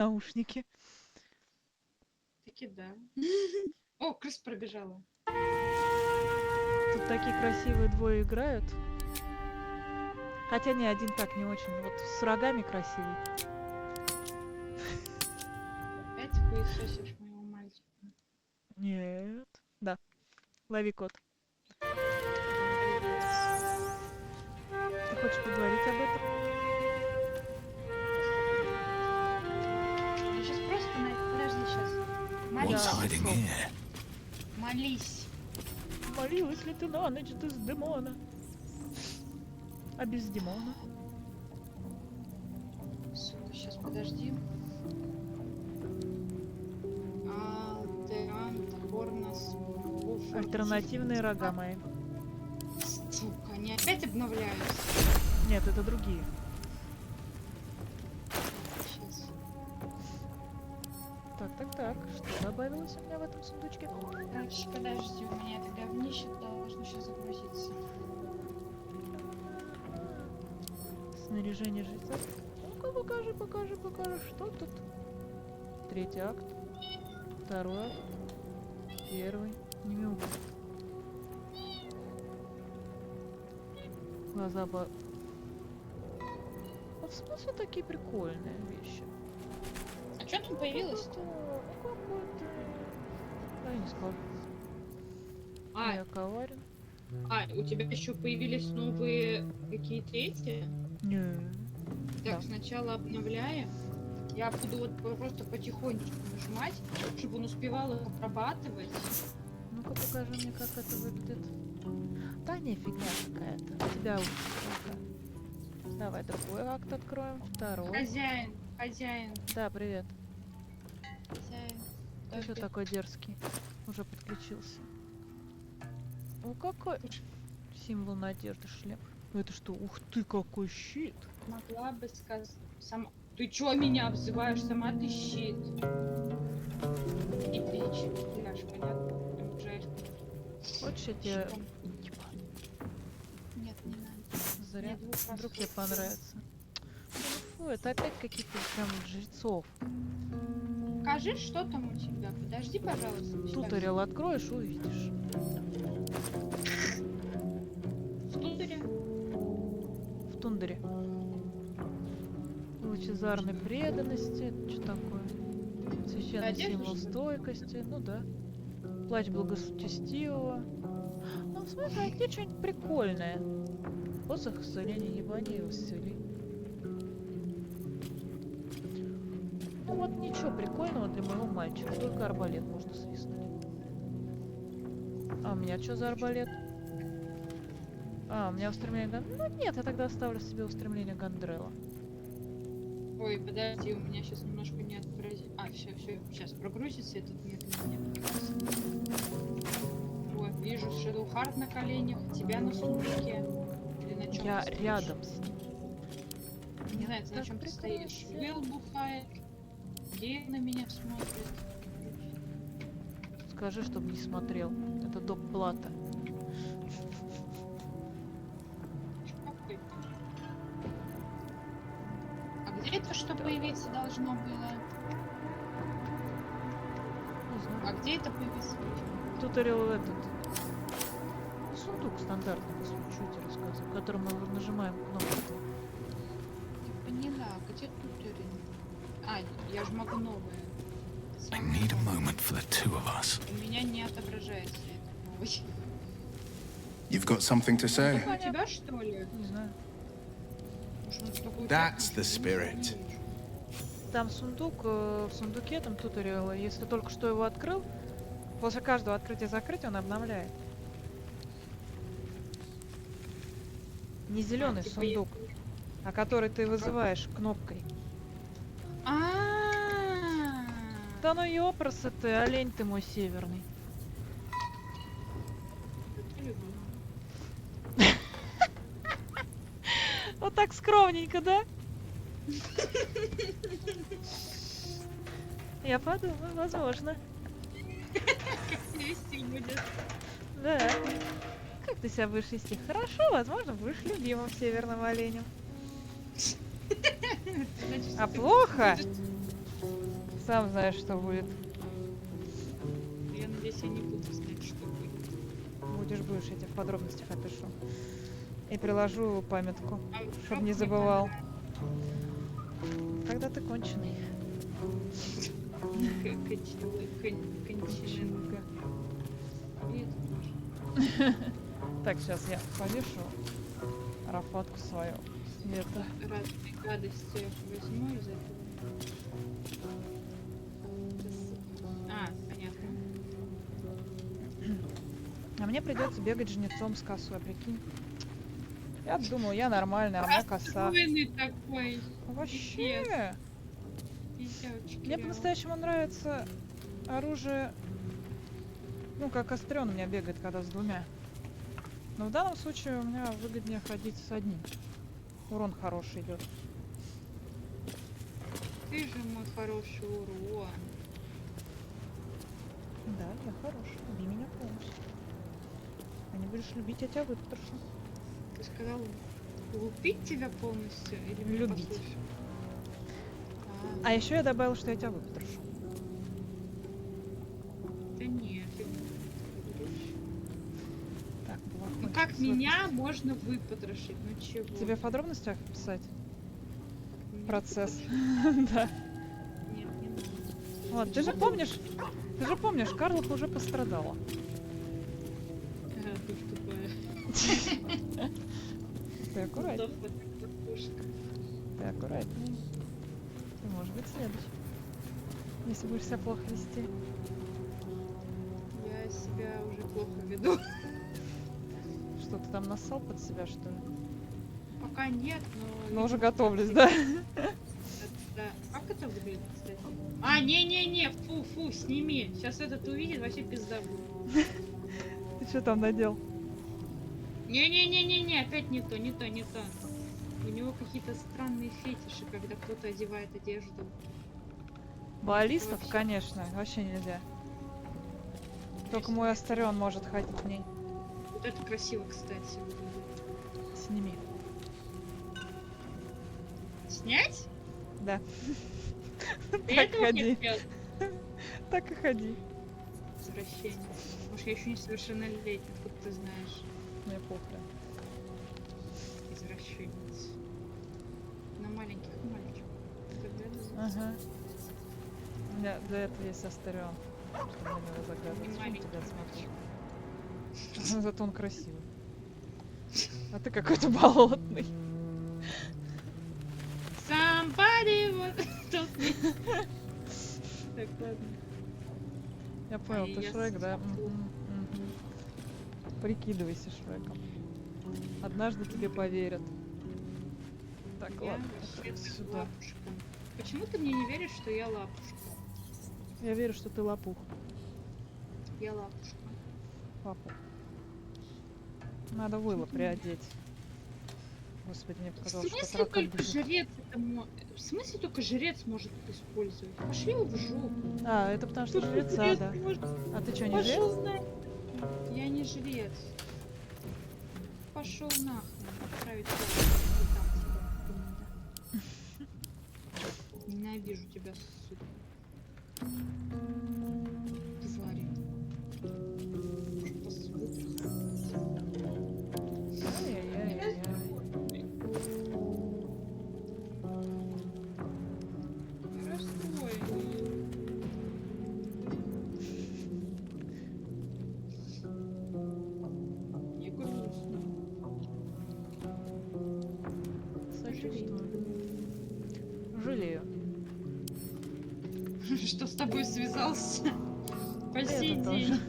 наушники. Таки да. О, крыса пробежала. Тут такие красивые двое играют. Хотя не один так не очень. Вот с рогами красивый. Опять хуесосишь моего мальчика. Нет. Да. Лови кот. Ты хочешь поговорить об этом? Я сейчас просто подожди сейчас. What's Yeah. hiding here? Молись. Молилась ли ты на ночь без демона? А без демона? Сука, сейчас подожди. Альтернативные рога мои. Сука, они опять обновляются. Нет, это другие. Сейчас. Так. Что добавилось у меня в этом сундучке? Короче, подожди, у меня это говнище должно сейчас загрузиться. Снаряжение жреца. Ну-ка, покажи, что тут? Третий акт. Второй акт. Первый. Не мяукай. Глаза ба... А в смысле такие прикольные вещи? А что там появилось-то? Ну какой-то... Да, я не скажу. Я коварен. У тебя еще появились новые какие-то эти? Не. Так, Да. сначала обновляем. Я буду вот просто потихонечку нажимать, чтобы он успевал их обрабатывать. Ну-ка покажи мне, как это выглядит. Да не, фигня какая-то. У тебя уже. Давай другой акт откроем. Второй. Хозяин. Да, привет. Хозяин. Ты что такой дерзкий? Уже подключился. О, какой символ надежды шлем. Это что? Ух ты, какой щит! Могла бы сказать сама. Ты чё меня обзываешь? Сама ты щит. И печь. Знаешь, понятно. Жаль. Хочешь, я тебе... Нет, не надо. Зря. Мне двух раз Вдруг тебе хватит. понравится. Фу, это опять каких-то прям жрецов. Покажи, что там у тебя. Подожди, пожалуйста. Туториал откроешь, увидишь. В туторе? В тундере. Лучезарной преданности. Это что такое? Священный Одежда, символ что ли? стойкости. Ну да. Плащ благочестивого. Ну, в смысле, а где что-нибудь прикольное? Посох исцеления, ебани его исцели. Ну вот ничего прикольного для моего мальчика. Только арбалет можно свистнуть. А у меня что за арбалет? А, у меня устремление Гандрела. Ну нет, я тогда оставлю себе устремление Гандрела. Ой, подожди, у меня сейчас немножко не отобразится. Все, сейчас прогрузится этот медленно. Вот, вижу Shadow Heart на коленях, тебя на сундуке. Или на чем Я ты стоишь? рядом с ним. Не знаю, ты на Так чем ты прекрасно. стоишь. Will бухает. Где на меня смотрит? Скажи, чтобы не смотрел. Это доп. Плата. Какой? А где это что появиться должно было? Не знаю. А где это появиться? Туториал этот. Ну, сундук стандартный, если что я тебе рассказываю, в котором мы нажимаем кнопку. Не поняла, где туториал? Я же могу новое. I need a moment for the two of us. У меня не отображается это новый. You've got something to say? У тебя что ли? Не знаю. Уж он такой That's техничный, the spirit. не вижу. Там сундук, в сундуке там туториала. Если только что его открыл, после каждого открытия-закрытия он обновляет. Не зеленый типа сундук, а который ты вызываешь кнопкой. Да ну ёпросы ты, олень ты мой северный. Вот так скромненько, да? Я подумаю, возможно. Вести будет. Да. Как ты себя будешь вести? Хорошо, возможно, будешь любимым северным оленем. Значит, А ты плохо? будешь Сам знаешь, что будет. Я надеюсь, я не буду знать, что будет. Будешь, я тебе в подробностях опишу. И приложу памятку, А чтобы вдруг не мне забывал. понравится? Тогда ты конченый. Кончененко. И это тоже. Так, сейчас я повешу рафатку свою. И это. Разные гадости возьму из этого. А, понятно. А мне придется бегать жнецом с косой, прикинь. Я думал, я нормальная, а у меня коса. Расстроенный такой. Вообще. Пиздячки. Мне по-настоящему нравится оружие. Ну, как острен у меня бегает, когда с двумя. Но в данном случае у меня выгоднее ходить с одним. Урон хороший идет. Ты же мой хороший урон. Да, я хороший. Люби меня полностью. А не будешь любить, я тебя выпотрошу. Ты сказал лупить тебя полностью или мне Любить. послушать? А еще я добавил, что я тебя выпотрошу. Да нет, ты не говоришь. Так, Ну как меня можно выпотрошить? Ну чего? Тебе в подробностях писать? Меня Процесс. выпотрошить? Да. Нет, не надо. Вот, ты же помнишь, Карлуха уже пострадала. Ты тупая. Ты аккуратней. Удобно, как картошка. Ты аккуратней. Ты можешь быть следующий. Если будешь себя плохо вести. Я себя уже плохо веду. Что ты там нассал под себя, что ли? Пока нет, но... Но уже видимо, готовлюсь, так да? Да. Как это выглядит, кстати? А, не-не-не, фу, сними. Сейчас этот увидит, вообще пизда будет. Ты что там надел? Не-не-не-не-не, опять не то. У него какие-то странные фетиши, когда кто-то одевает одежду. Баллистов, Вообще. конечно, вообще нельзя. Только мой Астарион может ходить в ней. Вот это красиво, кстати. Сними. Снять? Да. Ты Так этого ходи. хотел? Так и ходи. Извращение. Может, я еще несовершеннолетний, откуда ты знаешь? Мне похрен. Извращенец. На маленьких мальчиков. Ага. У меня для этого есть Астарион. Чтобы на него загадывать. Не Что он маленький тебя мальчик. смотрит? Зато он красивый. А ты какой-то болотный. Somebody вот told me. Так, ладно. Я понял, ты я Шрек, да? смотрю. Мгм. Прикидывайся Шреком. Однажды тебе поверят. Так, Я ладно. вообще Сюда. лапушка. Почему ты мне не веришь, что я лапушка? Я верю, что ты лопух. Я лапушка. Лопух. Надо выло приодеть. Господи, мне В показалось, что смысле таракан только бежит. жрец это В смысле только жрец может это использовать? Пошли его в жопу. А, это потому что Только жреца, жрец да. может. А ты что, не Пошел жрец? нахуй. Я не жрец. Пошел нахуй. Отправить тебя куда надо. Ненавижу тебя, сука. Твари. Жопа, сука. Ай-яй-яй-яй. Расстроенный. Я грустно. Сочувствую. Жалею. Что с тобой связался? По Это сей тоже. день.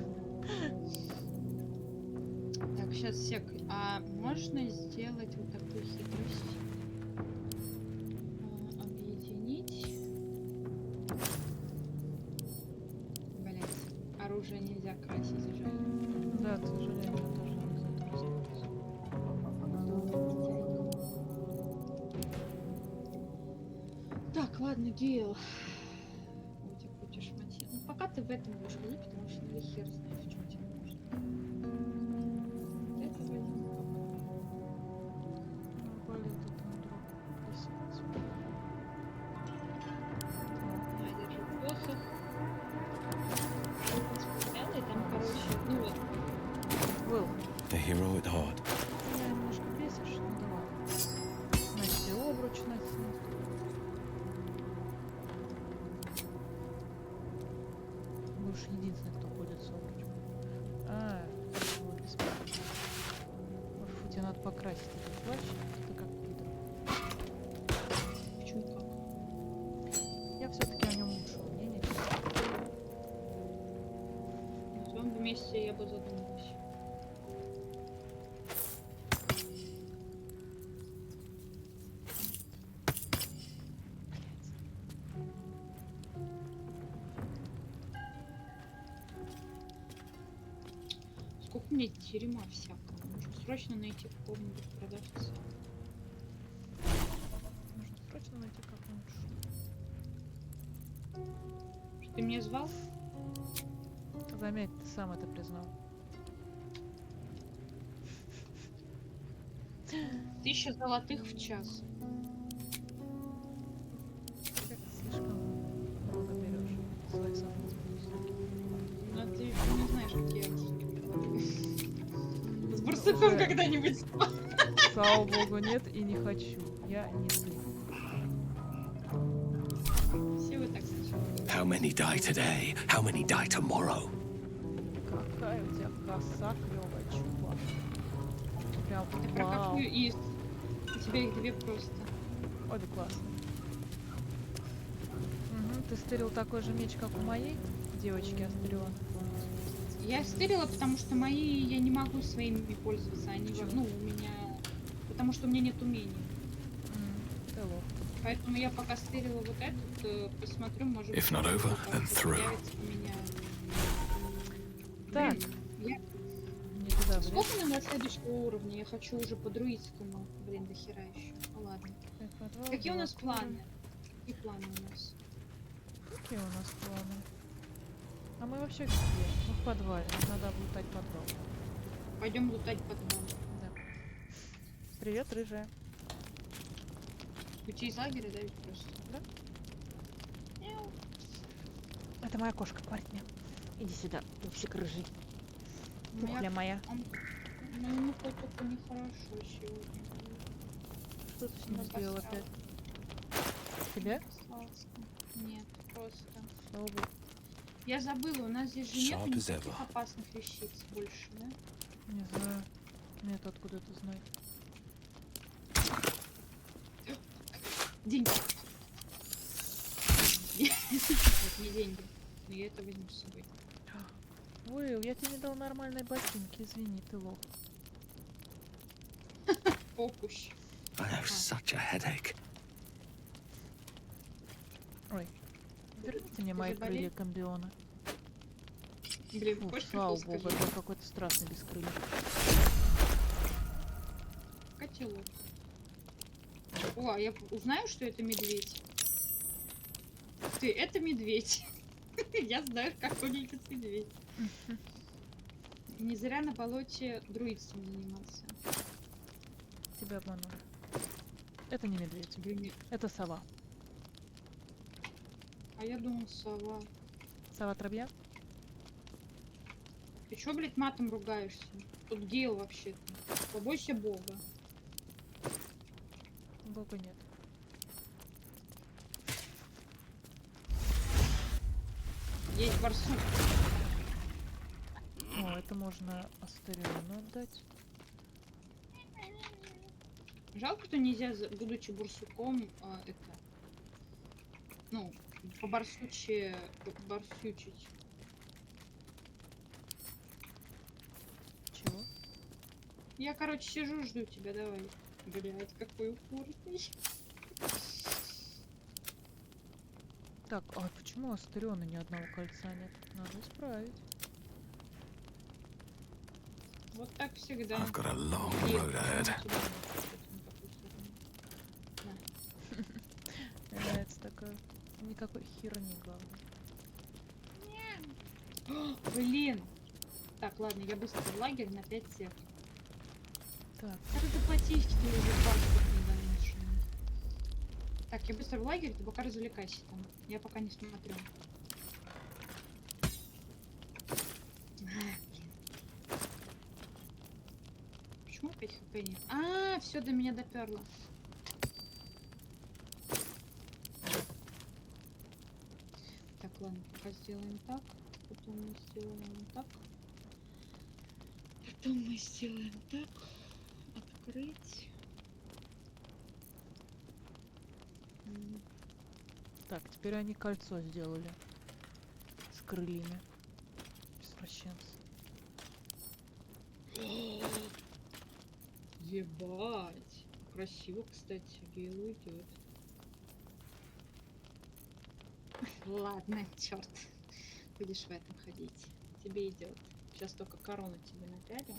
Так, сейчас сек. А можно сделать вот такую хитрость? Объединить. Блять, оружие нельзя красить, жаль. Да, к сожалению, я тоже не за это распутаюсь. Так, ладно, Гейл. У тебя куча шматья. Ну, пока ты в этом будешь ходить, потому что я хер знаю, в чем тебе нужно. Вот это возьму. Болит это на друг. На, держи. Ох, hero at heart. Меня немножко бесишь, ну да ладно. Значит, и обруч носить. Будешь единственный, кто ходит с обручем. А, это было бесплатно. Может, фу, тебе надо покрасить этот плащ? Ты как пидор. Чё как? Я все-таки о нем лучшего мнения. На твоем месте я бы задумалась. Сколько мне дерьма всякого. Нужно срочно найти какого-нибудь продавца. Нужно срочно найти какую-нибудь Что ты меня звал? штуку. Заметь, ты сам это признал. 1000 золотых в час. Ты как-то слишком много берешь свои соблазны. Но ты еще не знаешь, какие я уже не говорю. С барсуком Уже. когда-нибудь спал. Слава богу, нет и не хочу. Я не ты. Все вы так сначала. How many die today? How many die tomorrow? Какая у тебя коса клевая, чувак. Прям Про вау. какую из? У тебя их две просто. Обе классные. Угу, ты стырил такой же меч, как у моей девочки Астриона. Я стырила, потому что мои я не могу своими пользоваться. Они, Почему? ну, у меня. Потому что у меня нет умений. Ты лох. Поэтому я пока стырила вот этот, посмотрю, может If not over, then through. появится у меня. Так, Я... не туда, блин. Сколько нам до следующего уровня? Я хочу уже по друидскому. Блин, до хера еще. Ну ладно. Какие у нас планы? Какие планы у нас? Какие у нас планы? А мы вообще где? Мы в подвале. Нам надо облутать подвал. Пойдем лутать подвал. Да. Привет, рыжая. Уйти из лагеря, да, ведь просто? Да? Мяу. Это моя кошка, говорит мне. Иди сюда, пупсик рыжий. Моя- Пухля моя. Моему котику нехорошо сегодня. Что ты с ним Обосрал. сделал опять? Тебя? Обосрался. Нет, просто. Слава богу. Я забыла, у нас здесь же нет Sharp as никаких ever. опасных вещиц больше, да? Не знаю. Нет, откуда это знать. Деньги. Нет, не деньги. Но я это возьму с собой. Ой, я тебе не дал нормальной ботинки, извини, ты лох. Попущ. I have such a headache. Ой. Верните мне Ты мои заболел? крылья комбиона. Блин, Фу, хочешь слава прикол богу, скажу? это какой-то страшный без крыльев. Котелок. О, а я узнаю, что это медведь. Ты, это медведь. Я знаю, как выглядит медведь. Не зря на болоте друидством занимался. Тебя обманули. Это не медведь, это сова. А я думал, сова. Сова травья? Ты чё, блядь, матом ругаешься? Тут гейл вообще-то. Побойся бога. Бога нет. Есть барсук. О, это можно Астериону отдать. Жалко, что нельзя, будучи барсуком, это... Ну, по-барсуче... Барсючить. Чего? Я, короче, сижу, жду тебя, давай. Блядь, какой упорный. Так, а почему у Астериона ни одного кольца нет? Надо исправить. Вот так всегда. I've got a long Есть, road ahead. Мне нравится такое. Никакой херни, главное. Блин. Так, ладно, я быстро в лагерь на 5 сек. Так, Как это платить, что уже паспорт недоношенный? Так, я быстро в лагерь, ты пока развлекайся там. Я пока не смотрю. Пенни. А, все до меня доперло. Так, ладно, пока сделаем так. Потом мы сделаем так. Потом мы сделаем так. Открыть. Так, теперь они кольцо сделали. С крыльями. Извращенцы. Ебать. Красиво, кстати. Гейл идет. Ладно, черт. Будешь в этом ходить. Тебе идет. Сейчас только корону тебе напялю.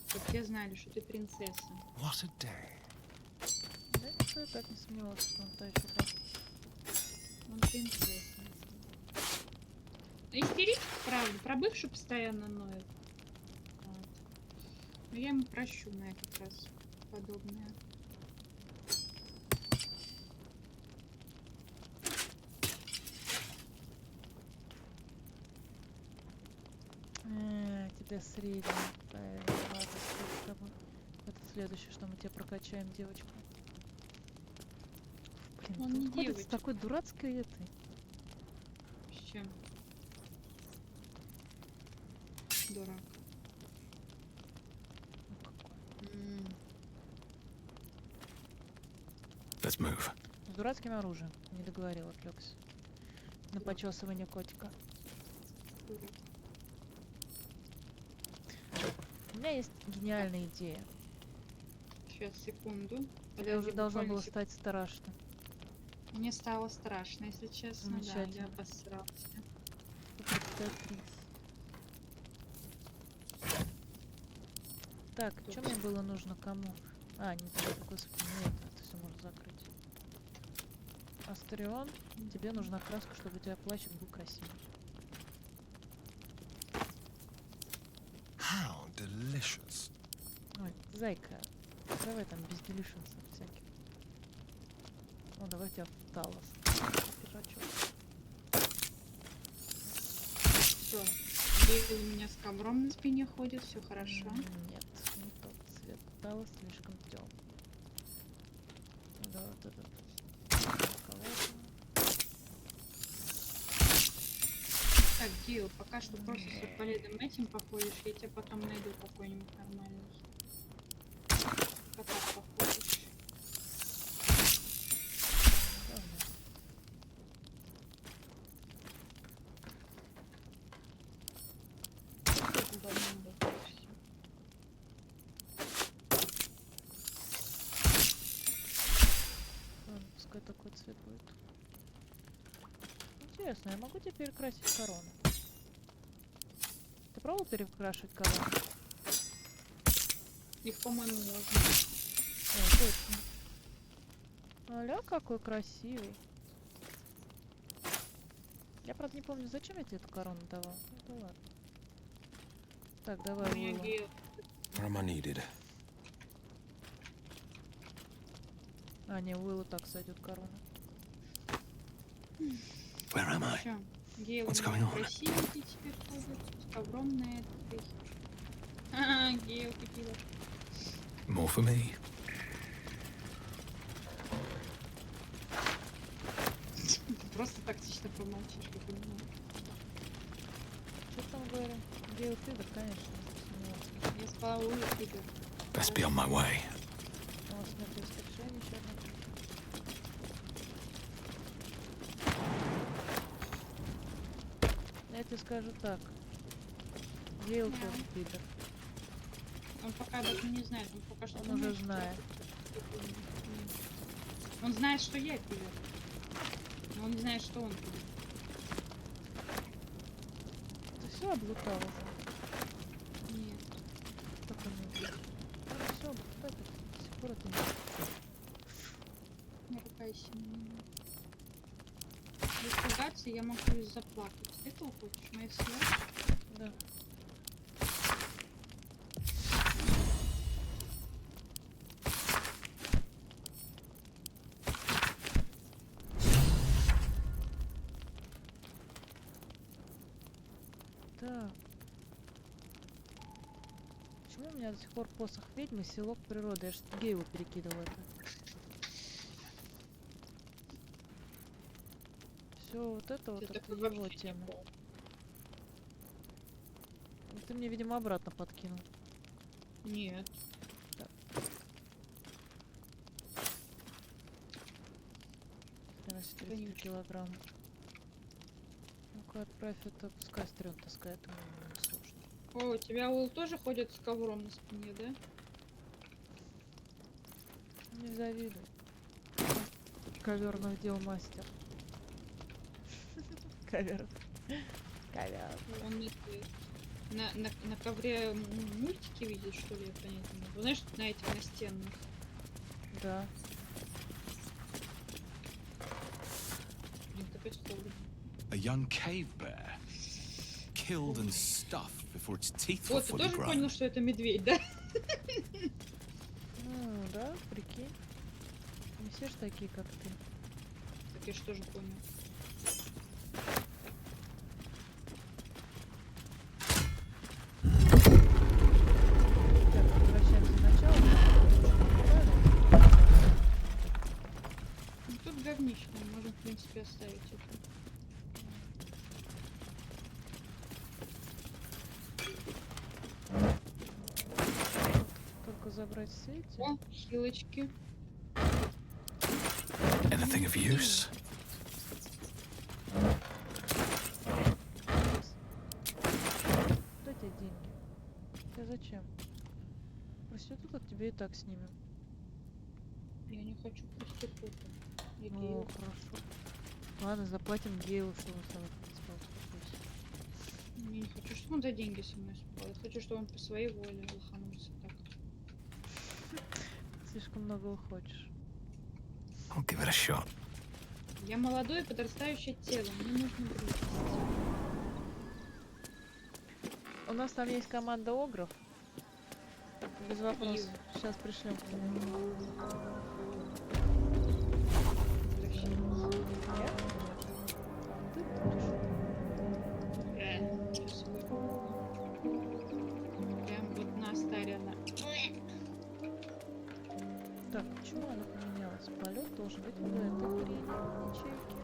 Чтоб все знали, что ты принцесса. What a day. Да, никто и так не сомневался, что он та еще та. Он принцесса. Истерит, правда, про бывшую постоянно ноет. Вот. Но я ему прощу на этот раз подобное. Тебе средний. Правильно, ладно, с тобой. Это следующее, что мы тебе прокачаем, девочку. Блин, Он тут не ходит с девочка. такой дурацкой этой. С чем? Дурак. Ну, какой. Let's move. С дурацким оружием. Не договорил, отвлекся. На почесывание котика. Дурак. У меня есть гениальная идея. Сейчас, секунду. Тебе уже Подожди, должно буквально было стать страшно. Мне стало страшно, если честно. Да, я Замечательно. обосрался. Так, что мне было нужно кому? А, не так, господи, нет, это все можно закрыть. Астрион, тебе нужна краска, чтобы у тебя плащик был красивый. How delicious. Ой, зайка, давай там без делишенсов всяких. О, давай тебя в Талос. Пиджачок. Все. Гейл у меня с ковром на спине ходит, все хорошо. Нет, не тот цвет. Талос слишком темный. Ну, давай вот этот. Так, Гейл, пока что просто с Арбалетом этим походишь, я тебе потом найду какой-нибудь нормальный. Пока походишь. Как удобно было всё. Ладно, пускай такой цвет будет. Интересно, я могу тебе перекрасить корону? Ты пробовал перекрашивать корону? Их, по-моему, можно. О, точно. Аля, какой красивый. Я, правда, не помню, зачем я тебе эту корону давал. Ну да ладно. Так, давай У меня Уилла. Гейл. Where am I needed? А, не, Уиллу так сойдет корона. Where am I? Всё. Гейл у What's меня going on? красивенький теперь ходит. С ковром на этой. А, Гейл, ты пила. More for me. Просто тактично помолчишь, я понимаю. Что там говорю? Гейл Фидер, конечно. Сомневался. Я спала у Игоря. Best be on my way. У нас нет воскрешения еще одно. Я тебе скажу так. Гейл Да. тоже Фидер. Он пока об этом не знает, он пока что Он думает, уже что знает. Он знает, что я пилот. Но он не знает, что он пилот. Ты все облутал уже? Нет. Как он не убил? Все, облутал, до сих пор это не. Не ругайся на меня. Если ругаться, я могу и заплакать. Ты этого хочешь? Моих слез? Да. Так. Почему у меня до сих пор посох ведьмы, селок природы? Я же тебе его перекидывал это. Все вот это вот Ты это такой его вообще не тема. был. Ну, ты мне, видимо, обратно подкинул. Нет. Так. 33 килограмма. Ну-ка, отправь это, пускай стрём таскает, ему не сложно. О, у тебя Ул тоже ходит с ковром на спине, да? Не завидуй. Коверных дел мастер. Ковер. Ковер. Он на ковре мультики видит, что ли, я понять не могу. Знаешь, на этих настенных. Да. Блин, опять холодно. A young cave bear, killed and stuffed before its teeth were Вот, ты fully тоже grown. понял, что это медведь, да? Ну, да, прикинь. Не все ж такие, как ты. Так я же тоже понял. Так, возвращаемся в начало. Ну, тут говнище, мы можем, в принципе, оставить это. Только забрать все эти. О, хилочки. Anything of use? Куда тебе деньги? Тебе зачем? Проституток тебе и так снимем. Я не хочу проституток. Я О, гею. хорошо. Ладно, заплатим Гейлу, чтобы он сам спал, успокойся. Я не хочу, чтобы он за деньги со мной спал. Я хочу, чтобы он по своей воле лоханулся так. Слишком много хочешь. I'll give it a shot. Я молодое подрастающее тело. Мне нужно брить. У нас там есть команда огров. Без вопросов. Сейчас пришлем. Нет? Ты будешь. Сейчас прям вот на старина. Так, почему она поменялась? Полет должен быть в этой хрени. Ячейки.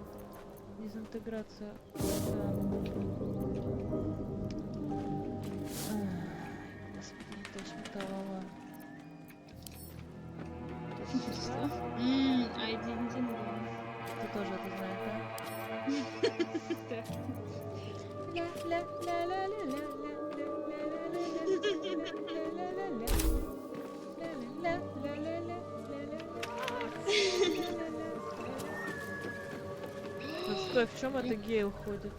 Дезинтеграция. Да. Господи, точно голова. Один день. Ты тоже это знаешь, да? Вот стой, в чем это Гейл ходит?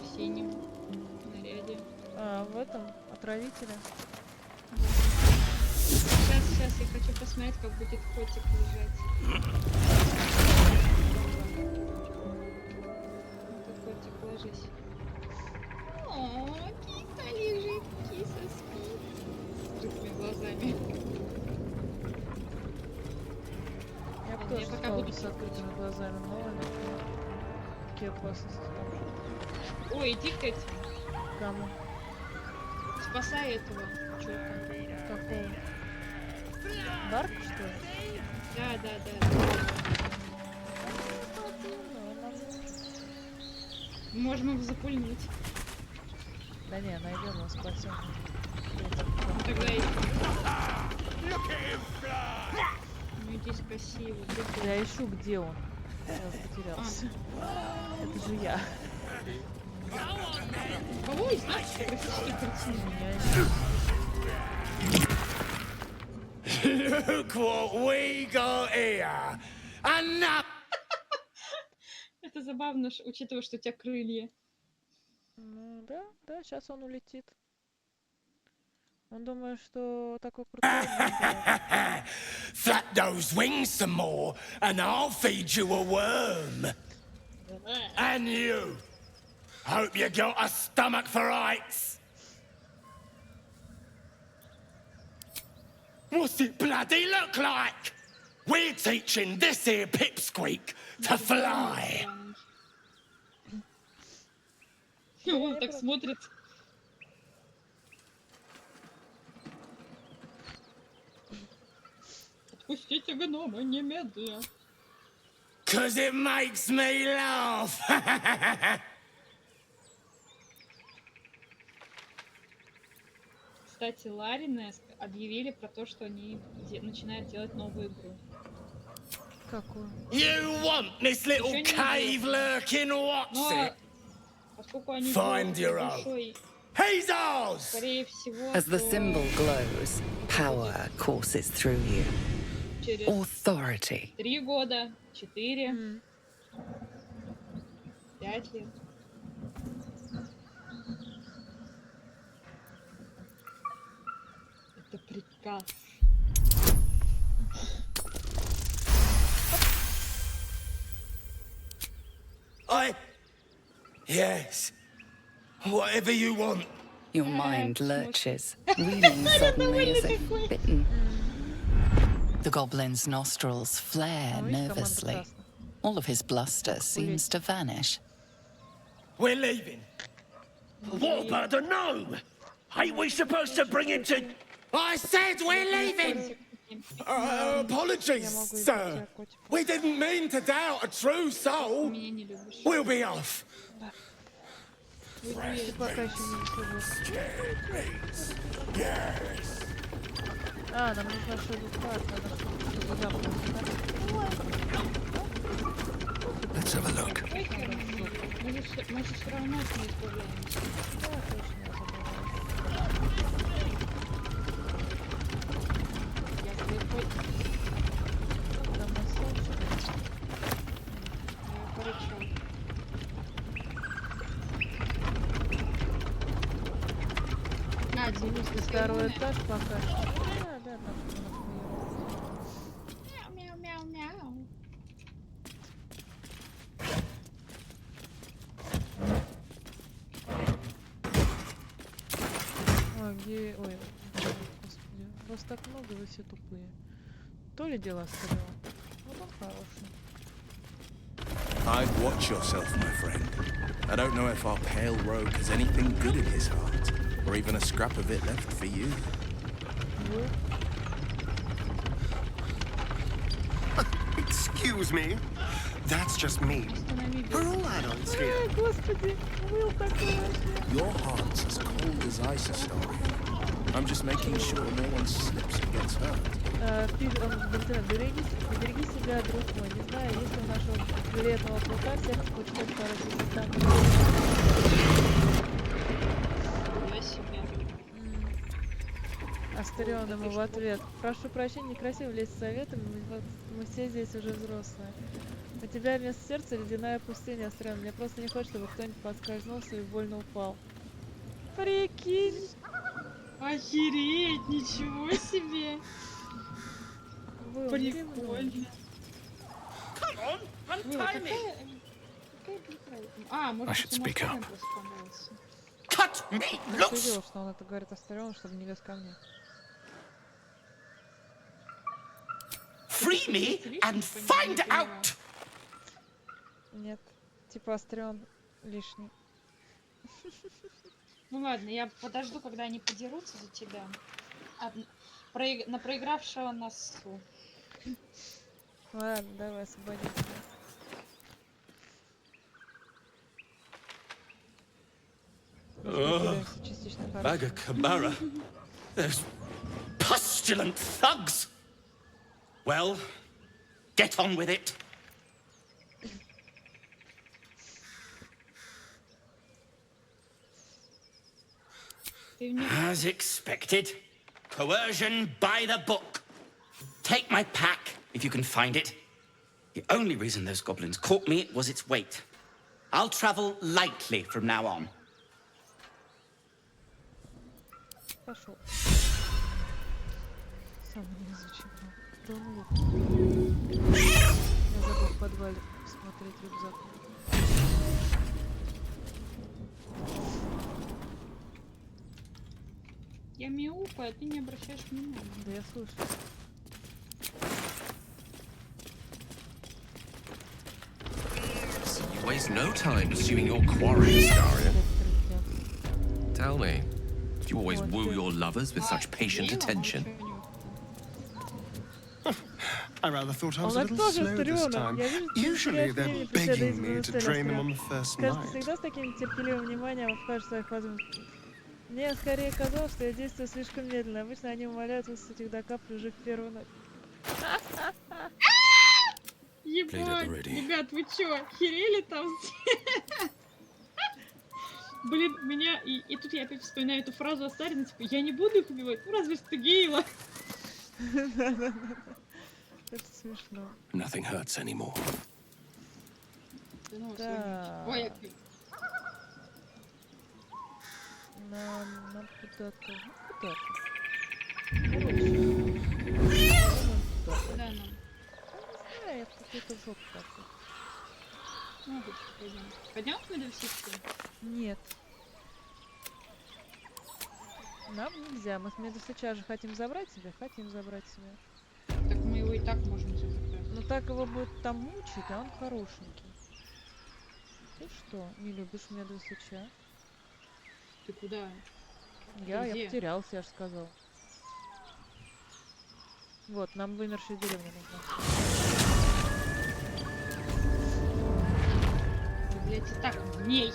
В синем наряде. А, в этом? Отравителе? Сейчас я хочу посмотреть, как будет котик лежать. Ну-ка, котик, ложись. О, киса лежит, киса спит. С закрытыми глазами. Я бы Я тоже пока спала буду бы с открытыми глазами, но какие опасности там. Ой, иди к этим. Кому? Спасай этого чувака. Какого? Барк, что ли? Да. Мы можем его запульнуть. Да не, найдем его, спасем. Ну тогда и... Ну иди спаси его. Я ищу, где он. Я потерялся. Это же я. У кого из нас графические картины? Меня ищу. Look what we got here! Enough! Это забавно, учитывая, что у тебя крылья. Ну да, сейчас он улетит. Он думает, что такой крутой. Flap those wings some more, and I'll feed you a worm. And you! Hope you got a stomach for heights. What's it bloody look like? We're teaching this here pipsqueak to fly. Он так смотрит. Отпустите гнома немедленно. 'Cause it makes me laugh. Кстати, Ларины объявили про то, что они начинают делать новую игру. Какую? You want this little Ничего не cave известно. lurking what's Но it? поскольку они Find делают your own. душой, He's ours! скорее всего, As the то symbol glows, power courses through you. через Authority. 3 года, 4, М. 5 лет. Это приказ. Yes. Whatever you want. Your mind lurches, reeling suddenly as if bitten. The goblin's nostrils flare Ну, видишь, команда nervously. красная. All of his bluster seems to vanish. We're leaving. What about the gnome? Ain't we supposed to bring him to... I said we're leaving! Apologies, sir. We didn't mean to doubt a true soul. Меня не любишь. We'll be off. Ты пока еще не слышишь. А, нам нужна шелуха, надо чтобы запах. Let's have a look. Какой хер? Мы же все равно с ней справляемся. Да, точно, я забыла. Я слепой. Там на солнце. Я порычал. На, Денис, ты Второй скажи. этаж пока что. Да, да, там Мяу, мяу, мяу, мяу. Ой, где... Ой, господи. Вас так много, вы все тупые. То ли дело стрела. Вот он хороший. I'd watch yourself, my friend. I don't know if our pale rogue has anything good in his heart, or even a scrap of it left for you. Вы? Excuse me? That's just me. We're all adults here. Ай, господи, Уилл такой вообще. Your heart's as cold as ice, Astoria. I'm just making sure no one slips and gets hurt. Береги себя, друг мой. Не знаю, есть ли у нашего приветного плута всех пучков паразитов. Я себе. Астерион ему в ответ. Прошу прощения, некрасиво лезть с советами, мы все здесь уже взрослые. У тебя вместо сердца ледяная пустыня, Астерион. Мне просто не хочется, чтобы кто-нибудь поскользнулся и больно упал. Прикинь! Охереть, ничего себе. Был, Прикольно. Вы, какая битва? А, может, I should ему speak остальным up. просто понравился. Cut me Я loose! видела, что он это говорит Астериону, чтобы не лез ко мне. Free me and find out! Нет. Типа Астерион лишний. Ну ладно, я подожду, когда они подерутся за тебя. На проигравшего носу. Ладно, давай, освободи тебя. Разберемся частично хорошо. Bagakabara. Those pustulant thugs. Well, get on with it. Ты мне... As expected, coercion by the book. Take my pack, if you can find it. The only reason those goblins caught me was its weight. I'll travel lightly from now on. Пошел. Самый невезучий был. Да он лук. Я забыл в подвале смотреть рюкзак. Я мяукаю, а ты не обращаешь внимания. Да я слышу. You waste no time pursuing your quarry, Astoria. Tell me, do you always woo your lovers with such patient attention? I rather thought I was a Он little тоже slow this стрёмно. time. Я вижу, Usually что they're begging me to drain them on the first Кажется, night. всегда с таким терпеливым вниманием обхаживают своих возможностей. Мне скорее казалось, что я действую слишком медленно. Обычно они умоляют высосать их до капли уже в первую ночь. Ебать, ребят, вы чё, охерели там? Блин, меня... И тут я опять вспоминаю эту фразу Астарина, типа, я не буду их убивать, ну разве что Гейла. Это смешно. Nothing hurts anymore. Да. Ой, я... Нам куда-то... Куда нам? Не знаю, я в какую-то жопу такой. Ну, пойдем. Пойдем к медовсичке? Нет. Нам нельзя. Мы с медосыча же хотим забрать себе. Так мы его и так можем забрать. Но так его будет там мучить, а он хорошенький. Ты что, не любишь медосыча? Ты куда? Я Где? потерялся, я же сказал. Вот, нам вымершая деревня нужна. Блять, и так в ней.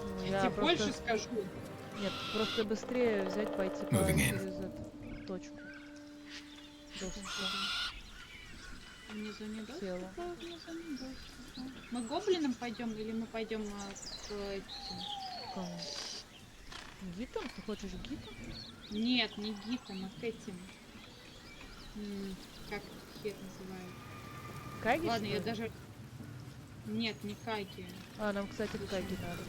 Ну, Я тебе просто... больше скажу. Нет, просто быстрее взять, пойти через эту точку. Внизу не дождь? Тело. Внизу не дождь. Мы гоблином пойдем или мы пойдем к этим? Кому? Гитом? Ты хочешь гитом? Нет, не гитом, а к этим. Как хер называют? Каги? Ладно, я даже... Нет, не каги. А, нам, кстати, в каги надо.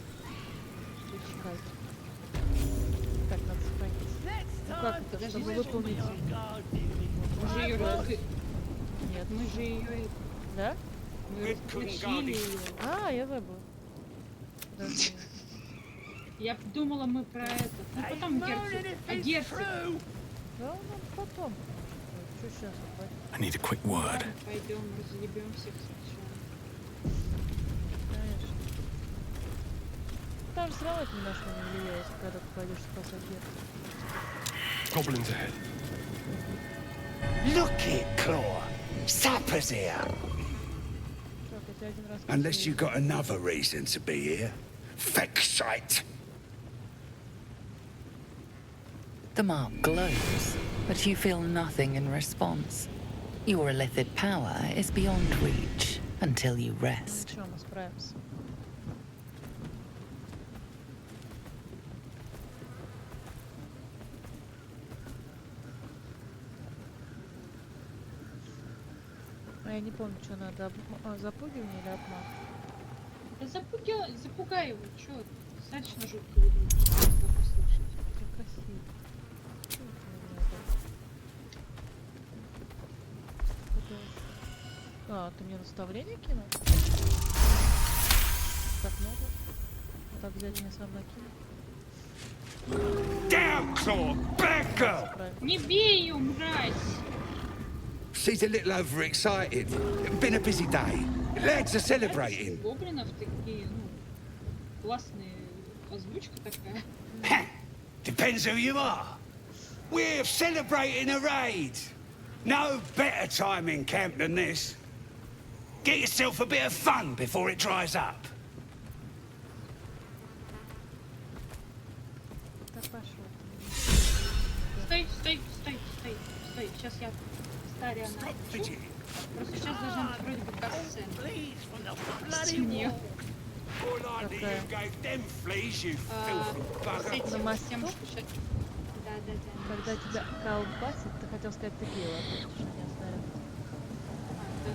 Каги. Так, надо сохранить. Ну как это, Подожди, чтобы выполнить? Мы же ее... Нет. Мы же ее... Да? Мы раскрутили ее. А, я забыл. Подожди. Я думала, мы про это. Ну потом герцог. А герцог? Да, ну потом. Что сейчас? I need a quick word. Пойдем, разъебем всех сначала. Конечно. Там же все равно это ни на что не влияет, когда ты пойдешь спасать герцога. Goblins ahead. Look it, Claw. Sapper's here. Так, я тебя один раз... Unless you got another reason to be here. Fexite. The mark glows, but you feel nothing in response. Your illithid power is beyond reach until you rest. Ничего, мы справимся. А я не помню, что надо. Запугивание или обман? Да запугай его, чё? Достаточно жутко выглядит, чтобы его послушать. Это красиво. Чё это у меня так? А, ты мне наставление кинул? Так много? Так взять мне сам накинуть? Down, Claw. Back up. Правильно. Не бей ее, мразь! She's a little overexcited. Been a busy day. Lads are celebrating. Гоблинов такие, ну, классные. Озвучка такая. Depends who you are. We're celebrating a raid. No better time in camp than this. Get yourself a bit of fun before it dries up. Да пошел. Стой. Сейчас я старя напишу. Просто сейчас должна быть вроде бы касцена. Стемнел. С этим, с тем, что сейчас... Да. Когда тебя колбасит, ты хотел сказать, ты пила, что не оставил. Да,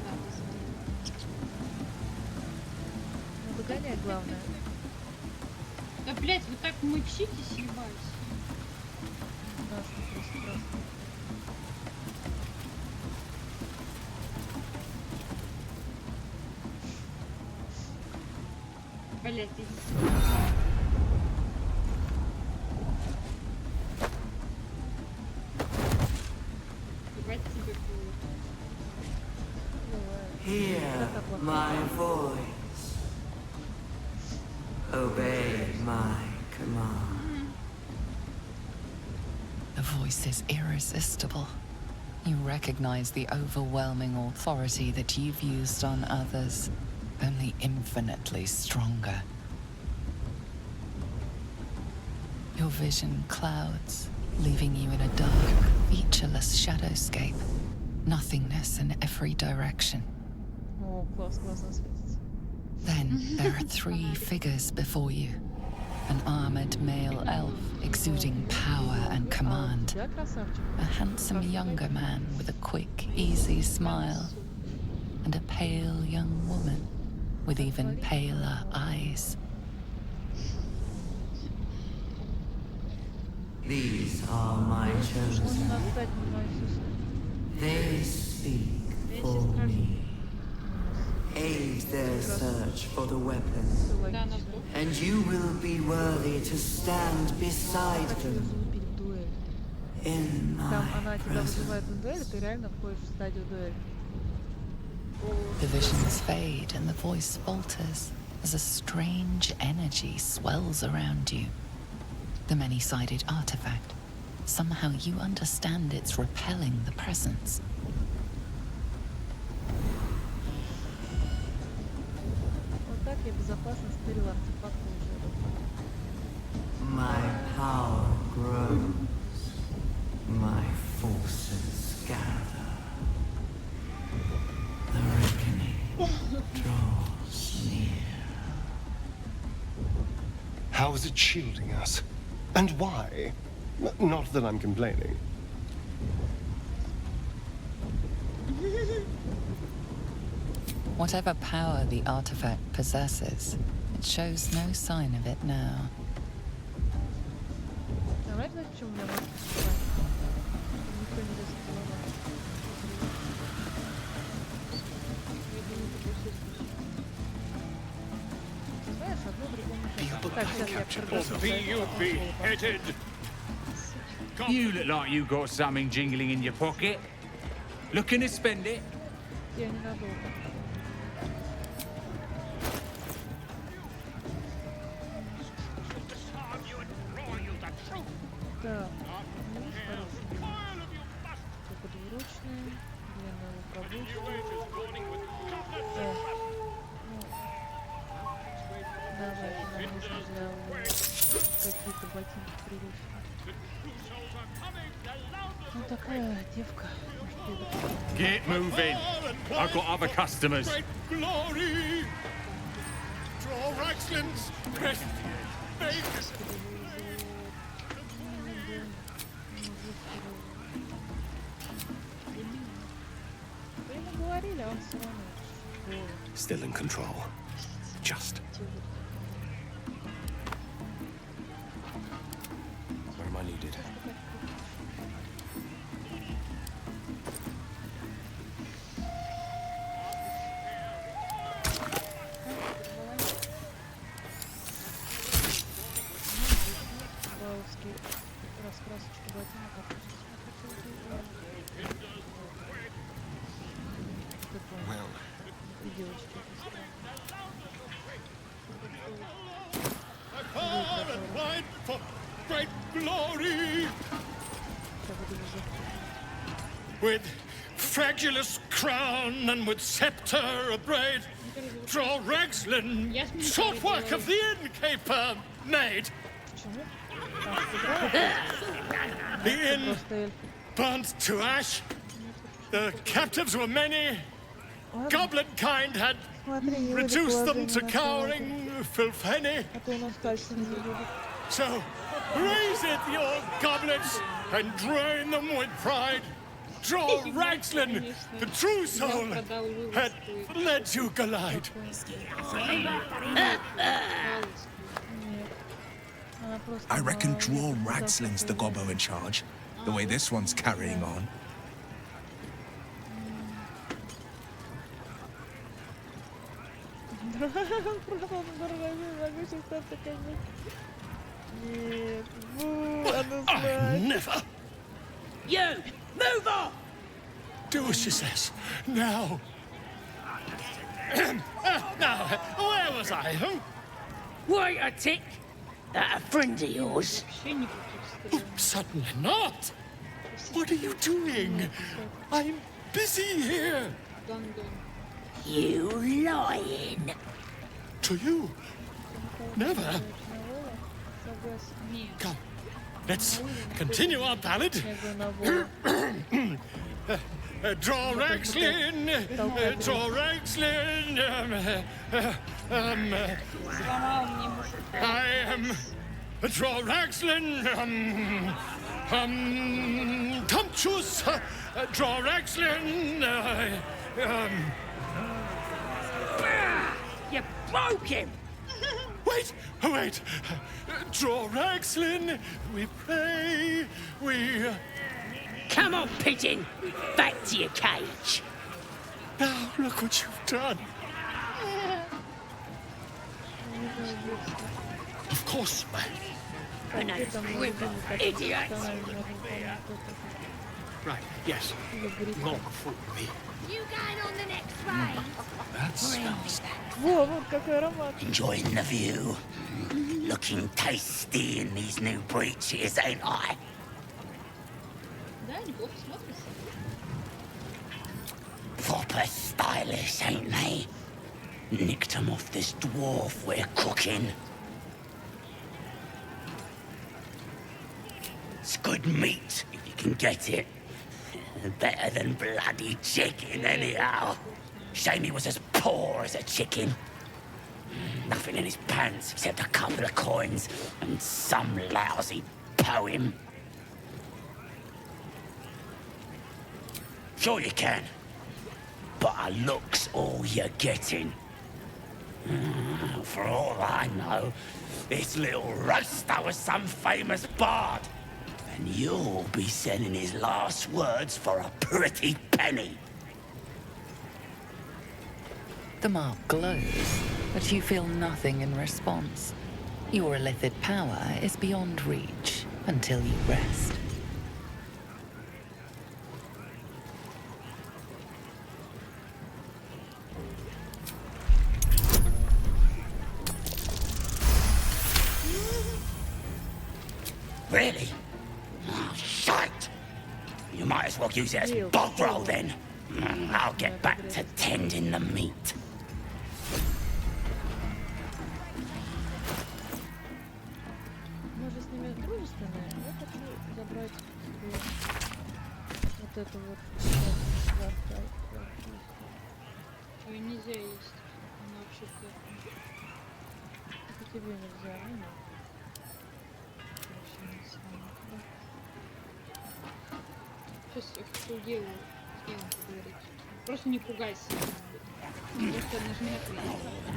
Ну догоняй, главное. да, блять, вы так мычитесь, ебать. Да, что просто красный. Блять, иди. Ебать тебе было. Hear my voice. Obey my command. The voice is irresistible. You recognize the overwhelming authority that you've used on others, only infinitely stronger. Your vision clouds, leaving you in a dark, featureless shadowscape. Nothingness in every direction. О, класс, классно светится. Then there are three figures before you. An armored male elf exuding power and command. Да, красавчик. A handsome younger man with a quick, easy smile. And a pale young woman with even paler eyes. These are my chosen. Можно отдать мне мою сестру. They speak for me. Aid their search for the weapon, Да, она сдохла. and you will be worthy to stand beside Хочу ее them залупить в дуэль. in Там my она тебя presence. вызывает на дуэль, и ты реально входишь в стадию дуэли. The visions fade and the voice falters as a strange energy swells around you. The many-sided artifact. Somehow you understand it's repelling the presence. Вот так я безопасно стырила артефакты уже. My power grows. My forces gather. The reckoning draws near. How is it shielding us? And why? Not that I'm complaining. Whatever power the artifact possesses, it shows no sign of it now. Знаете, почему у меня может быть? Никто не лезет в голову. Ты знаешь, одно другому мешает. Так, сейчас я beheaded. You look like you got something jingling in your pocket. Looking to spend it? Я ненадолго. Так, ну, хорошо. Подвурочные, длинная лукобычка. Давай, нам нужно для какие-то ботинки приличные. Ну такая девка. Get moving. I've got other customers. Great glory! Draw Raxlin's crest. Мы говорили, а он все равно. Still in control. Just. Where am I needed? Бауские раскрасочки ботинок, а просто Well, и девочки. Far and wide for great glory! With fragulous crown and with scepter abraid, draw Ragslin, short work of the innkeeper made. The inn burnt to ash. The captives were many. Goblin kind had reduced them to cowering filfenny. So raise it, your goblets, and drain them with pride. Draw Ragslin, the true soul, had led you glide. I reckon Draw Ragslin's the gobbo in charge, the way this one's carrying on. I never. You! Move on! Do as she says. Now. Now, where was I? Wait a tick. That a friend of yours? Certainly not. What are you doing? I'm busy here. Дон. You lying. To you? Never. Нет. Come, let's continue our ballad. Draw Rexlin, draw Rexlin. Сломал мне мужика. I am draw Rexlin. Tumptuous, draw Rexlin. You broke him. Wait, wait. Draw Rexlin, we pray, we. Come on, pigeon. Back to your cage. Now look what you've done. Of course, An river, idiot. right, yes. Long for me. You going on the next raid? That smells. Во, вот какой аромат. Enjoying the view. Looking tasty in these new breeches, ain't I? Да, неплохо смотрится. Proper stylish, ain't they? Nicked 'em off this dwarf we're cooking. It's good meat, if you can get it. Better than bloody chicken, anyhow. Shame he was as poor as a chicken. Nothing in his pants except a couple of coins and some lousy poem. Sure you can. But a look's all you're getting. For all I know, this little roaster was some famous bard. And you'll be sending his last words for a pretty penny. The mark glows, but you feel nothing in response. Your illithid power is beyond reach until you rest. Really? Oh, shite! You might as well use it as bog roll then. I'll get back to tending the meat. Мы же с ними дружественные. Я хочу забрать себе вот эту вот Ее нельзя есть. Она вообще-то... Это тебе нельзя, ну нет. Вообще не самое. Сейчас я хочу Еву с Евой поговорить. Просто не пугайся. Просто нажми на плей.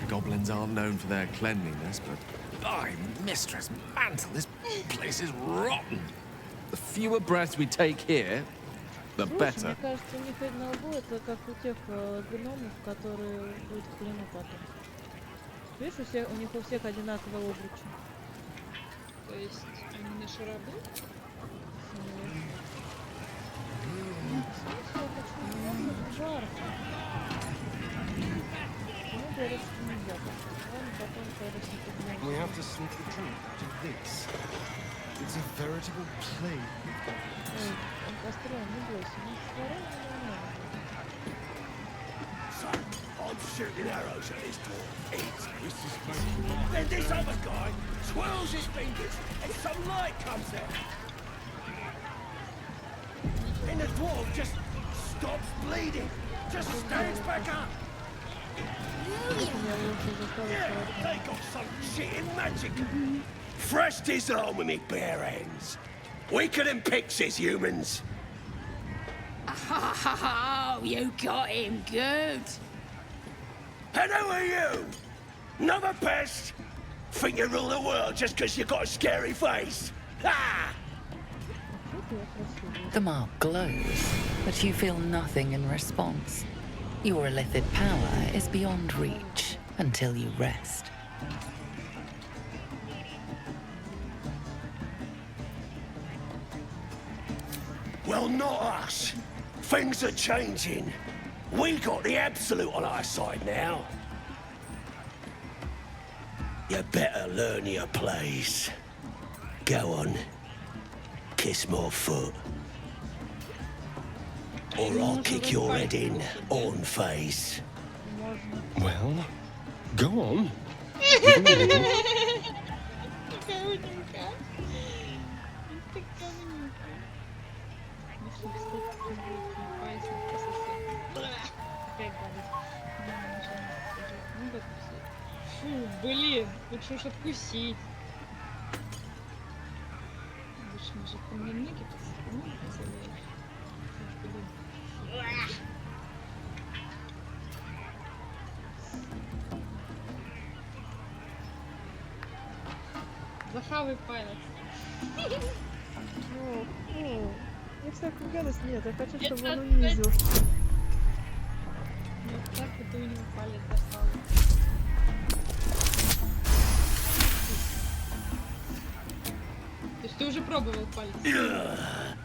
Goblins aren't known for their cleanliness, but by Mistress Mantle, this place is rotten. The fewer breaths we take here, the Слушай, better. мне кажется, у них на лбу это как у тех гномов, которые будут в плену потом. Видишь, у них у всех одинаковое обличие. То есть они наши рабы? We have to sneak the truth out of this. It's a veritable plague. Ой, он построен, не бойся, не So, I'm shooting arrows at this dwarf. Then this other guy twirls his fingers and some light comes out. Then the dwarf just stops bleeding, just stands back up. Yeah, they got some shit in magic. Fresh disarm with me bare hands. Weaker than pixies, humans. Oh, you got him good. And who are you? Another pest? Think you rule the world just because you got a scary face? Ha! The mark glows, but you feel nothing in response. Your illithid power is beyond reach until you rest. Well, not us. Things are changing. We got the absolute on our side now. You better learn your place. Go on. Kiss more foot. or I'll kick your head in, on face. Можно. Well, go on. Give me a little. Такая умненькая. Такая умненькая. Если, кстати, палец на пососет. Какая гадость. Ну, вот, фу, блин, лучше уж откусить. Лучше, может, по мне ноги поцелуешь. Захавай палец. Я всякую гадость нет, я хочу, чтобы Это он унизил. Вот так вот у него палец захавай. То есть ты уже пробовал палец?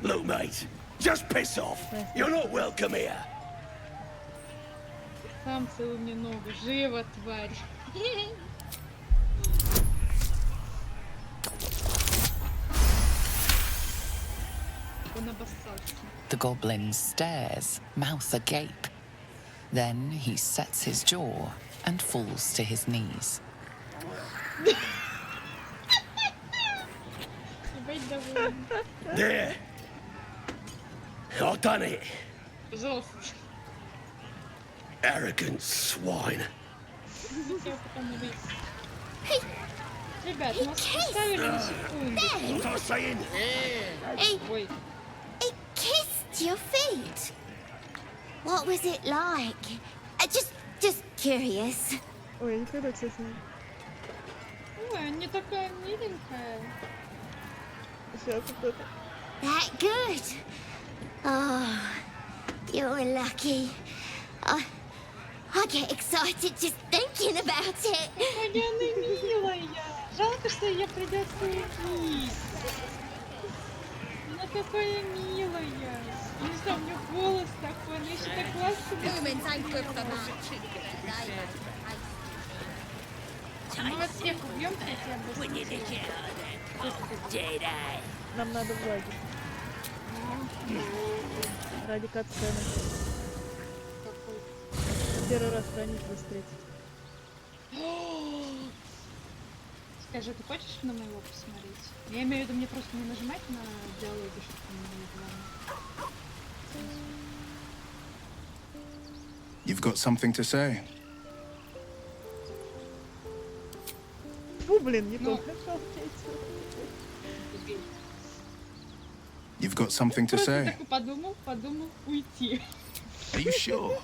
Look, mate, just piss off. You're not welcome here. Сам целуй мне ногу. Живо, тварь. Он обоссался. The goblin stares, mouth agape. Then he sets his jaw and falls to his knees. Ебать довольный. There. I've done it. Пожалуйста. Arrogant swine. Я потом убить. Ребят, нас оставили на секунду. What I saying? Ой. It kissed your feet. What was it like? Just curious. Ой, я никогда, кстати, не... Ой, она не такая миленькая. Сейчас вот это. That good. Oh, you're lucky. I get excited just thinking about it. Какая она милая. Жалко, что ее придется убить. Она такая милая. Не знаю, у нее голос такой, она еще так классно. Мы вас всех убьем хотя бы. Нам надо в лагерь. Ради катсцены. Первый раз хранителя встретить. Скажи, ты хочешь на моего посмотреть? Я имею в виду, мне просто не нажимать на диалоги, чтобы не было главное. You've got something to say? Фу, блин, не Ну. то. You've got something to Просто say? такой подумал, уйти. Are you sure?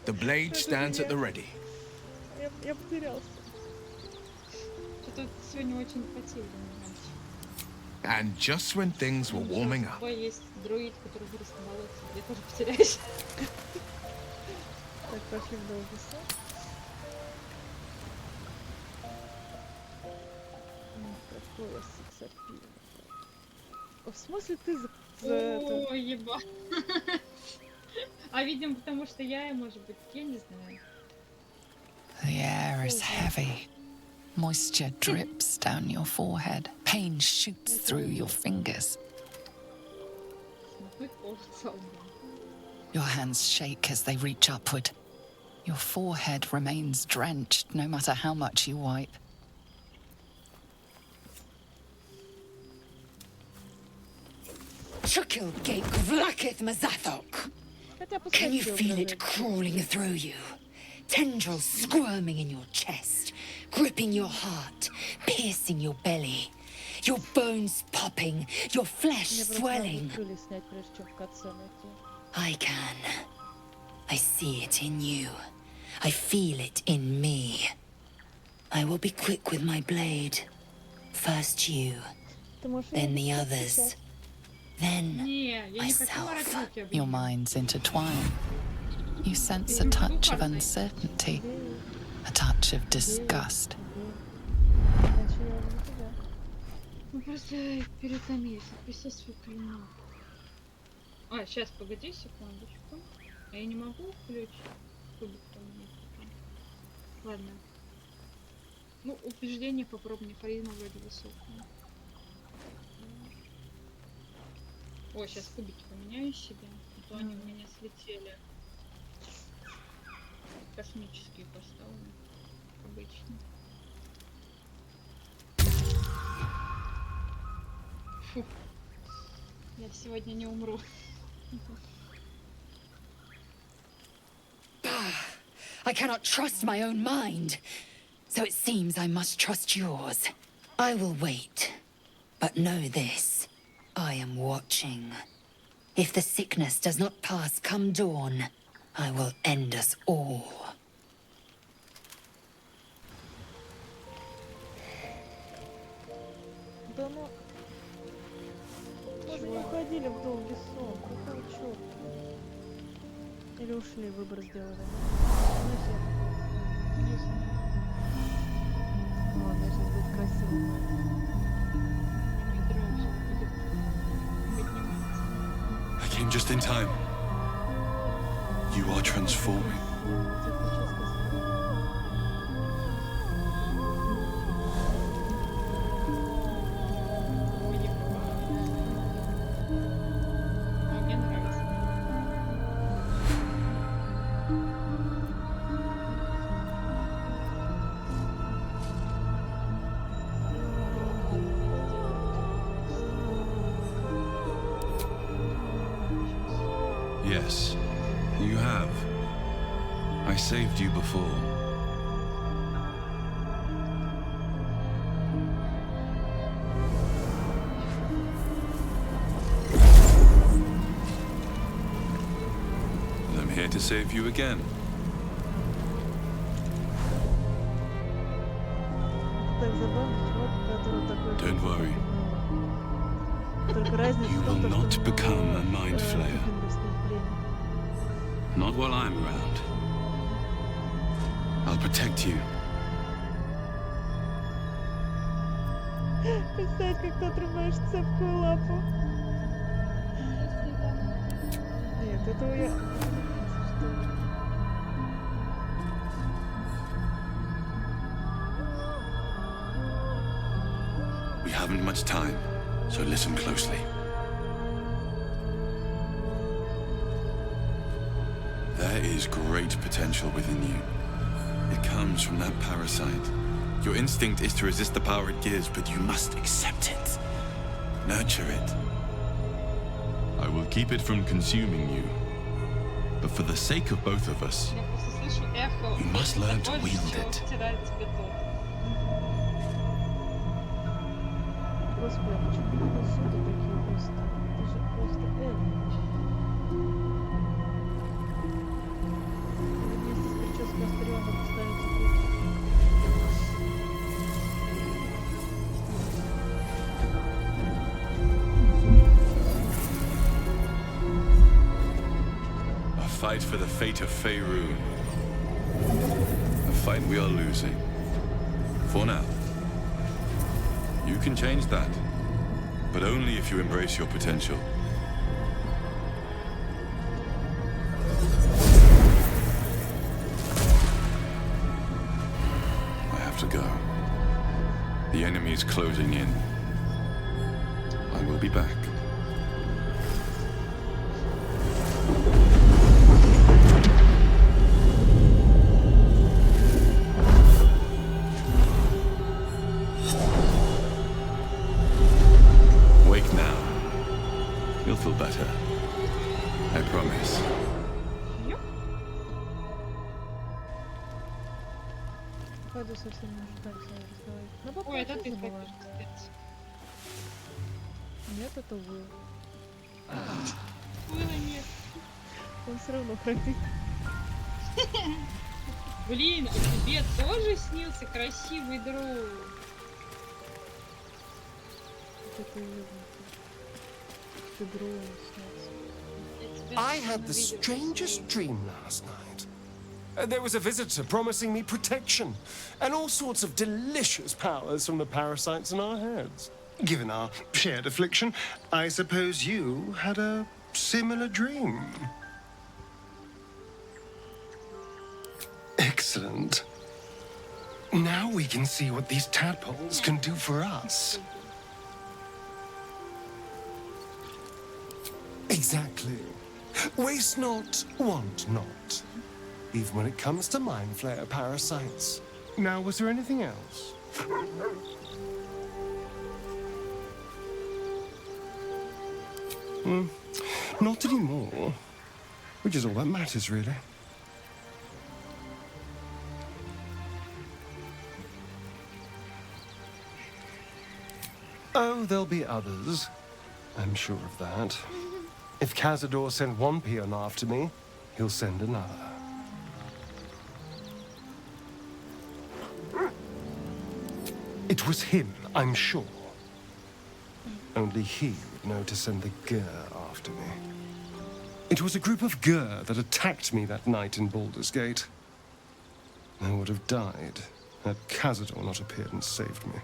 The blade stands at the ready. Я потерялся. Тут сегодня очень потели. And just when things were warming up. Есть друид, который вырос на болоте. Я тоже потеряюсь. Так, пошли в Долгуса. Какое сексапильное. В смысле ты за это? Ой, еба. А видимо, потому что я, может быть, я не знаю. The air is heavy. Moisture drips down your forehead. Pain shoots through your fingers. Your hands shake as they reach upward. Your forehead remains drenched no matter how much you wipe. Chukil gate vlaketh mazathok. Can you feel it crawling through you? Tendrils squirming in your chest, gripping your heart, piercing your belly. Your bones popping, your flesh swelling. I can. I see it in you. I feel it in me. I will be quick with my blade. First you, then the others, then myself. Your minds intertwine. You sense a touch of uncertainty, a touch of disgust. Ну просто перетомились, присутствие клинок. А, сейчас, погоди секундочку. А я не могу включить кубик поменять. Ладно. Ну, убеждение попробуем, харизма вроде высокая. О, сейчас кубики поменяю себе. то они у меня слетели. Космические поставлены, как обычно. Фу. Я сегодня не умру. I cannot trust my own mind, so it seems I must trust yours. I will wait, but know this. I am watching. If the sickness does not pass come dawn, I will end us all. Да ну... Мы же не уходили в долгий сон. Какого черта? Или ушли, выбор сделали. Ладно, сейчас будет красиво. I came just in time. You are transforming. Yes, you have. I saved you before. And I'm here to save you again. Don't worry. You will not become a mind flayer. Not while I'm around. I'll protect you. Представь, как ты отрываешь цепкую лапу. Нет, этого я... We haven't much time, so listen closely. There is great potential within you. It comes from that parasite. Your instinct is to resist the power it gives, but you must accept it. Nurture it. I will keep it from consuming you. But for the sake of both of us, you must learn to wield it. Господи, а почему у нас сюда такие острые? Это же просто вместе с прической Астариона поставить A fight for the fate of Faerun. A fight we are losing. For now. You can change that, but only if you embrace your potential. I have to go. The enemy is closing in. I will be back. You'll feel better. I promise. Пойду со всеми мужиками разговаривать. Ну, папа, ой, это ты забыла. хочешь. Нет, это Уилл. Уилла нет. Он все равно храпит. Блин, а тебе тоже снился красивый дрон? Это Уилл. I had the strangest dream last night. There was a visitor promising me protection and all sorts of delicious powers from the parasites in our heads. Given our shared affliction, I suppose you had a similar dream. Excellent. Now we can see what these tadpoles can do for us. Exactly. Waste not, want not. Even when it comes to mind flayer parasites. Now, was there anything else? Not anymore. Which is all that matters, really. Oh, there'll be others. I'm sure of that. If Cazador sent one peon after me, he'll send another. It was him, I'm sure. Only he would know to send the Gur after me. It was a group of Gur that attacked me that night in Baldur's Gate. I would have died had Cazador not appeared and saved me.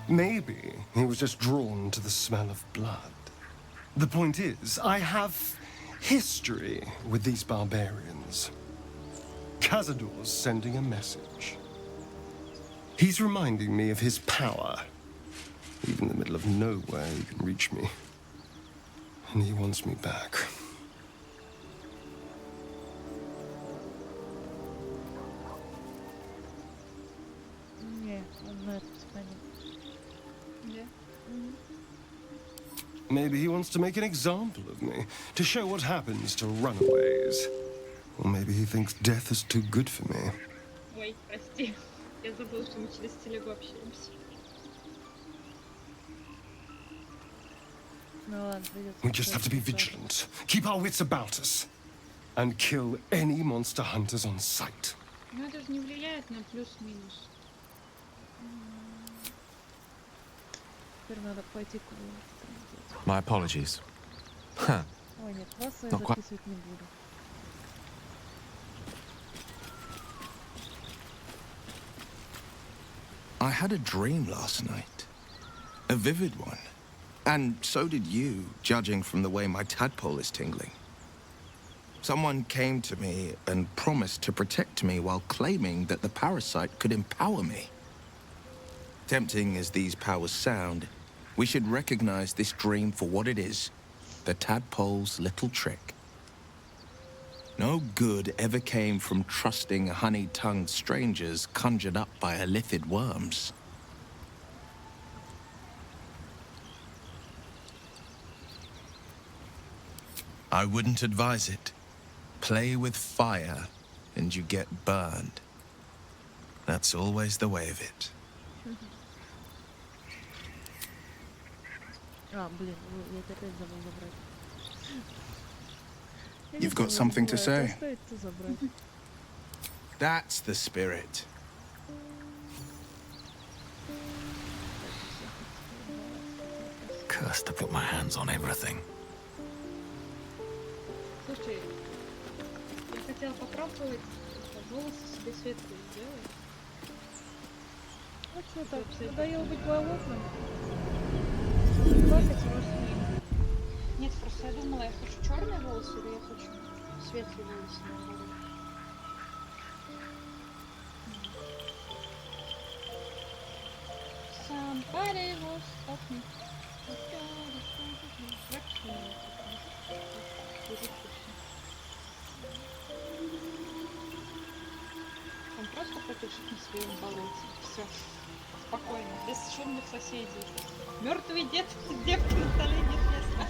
Maybe he was just drawn to the smell of blood. The point is, I have history with these barbarians. Cazador's sending a message. He's reminding me of his power. Even in the middle of nowhere, he can reach me. And he wants me back. Maybe he wants to make an example of me, to show what happens to runaways. Or maybe he thinks death is too good for me. Ой, прости. Я забыл, что мы через телегу общаемся. We just have to be vigilant, keep our wits about us, and kill any monster hunters on sight. Ну это же не влияет на плюс-минус. Теперь надо пойти куда-нибудь. My apologies. Huh. Ой, нет, вас я Not quite. записывать не буду. I had a dream last night. A vivid one. And so did you, judging from the way my tadpole is tingling. Someone came to me and promised to protect me while claiming that the parasite could empower me. Tempting as these powers sound, we should recognize this dream for what it is, the tadpole's little trick. No good ever came from trusting honey-tongued strangers conjured up by illithid worms. I wouldn't advise it. Play with fire, and you get burned. That's always the way of it. You've got something to say? That's the spirit. Cursed to put my hands on everything. Слушай, я хотела попробовать волосы себе светлые сделать. Ну что так, надоело быть болотным? Нет, просто я думала, я хочу черные волосы или я хочу светлые волосы. Somebody will stop me. Он просто хочет жить на своем болоте. Все. Спокойно, без шумных соседей. Мертвый дед с девкой на столе нет места.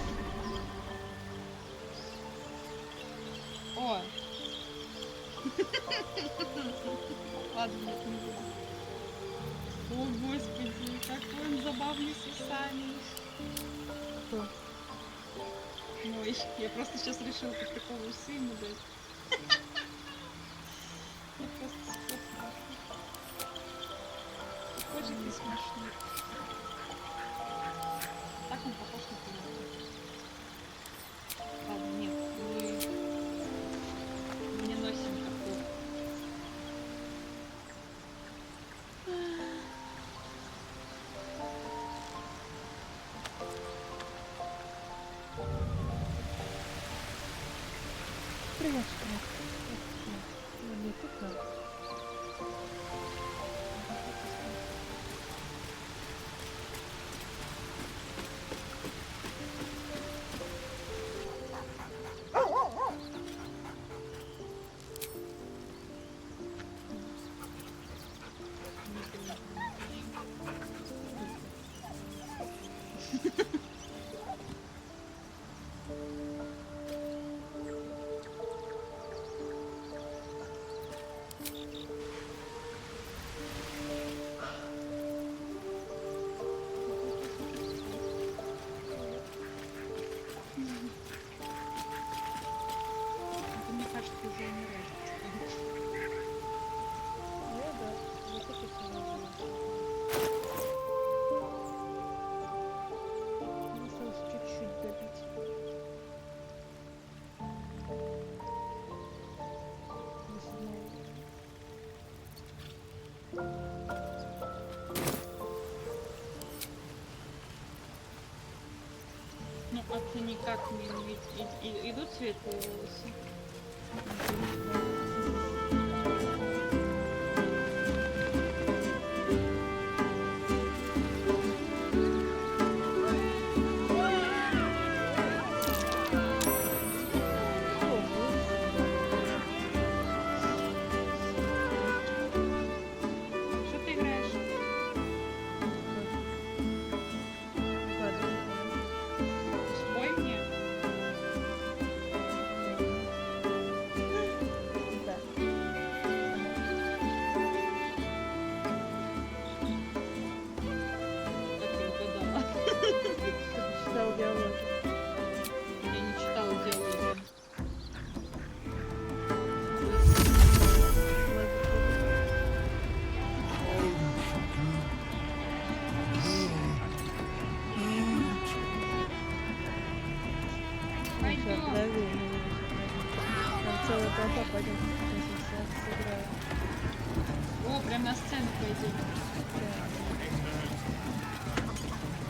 О! Ладно, нет, не буду. О, господи, какой он забавный с усами. Кто? Ой, я просто сейчас решила по приколу усы ему дать. Я просто вспомнила. Какой же ты смешный. Так он похож на пирата. Ладно, нет, мы не носим такую. Привет, привет. Не тут надо. Ну, а ты никак не идут светлые волосы? Что ты играешь? Спой мне. Как ты угадала? Читал диалоги. Я не читала диалоги. Сейчас, подожди, там целая толпа пойдет, сейчас сыграю. О, прям на сцену пойдем.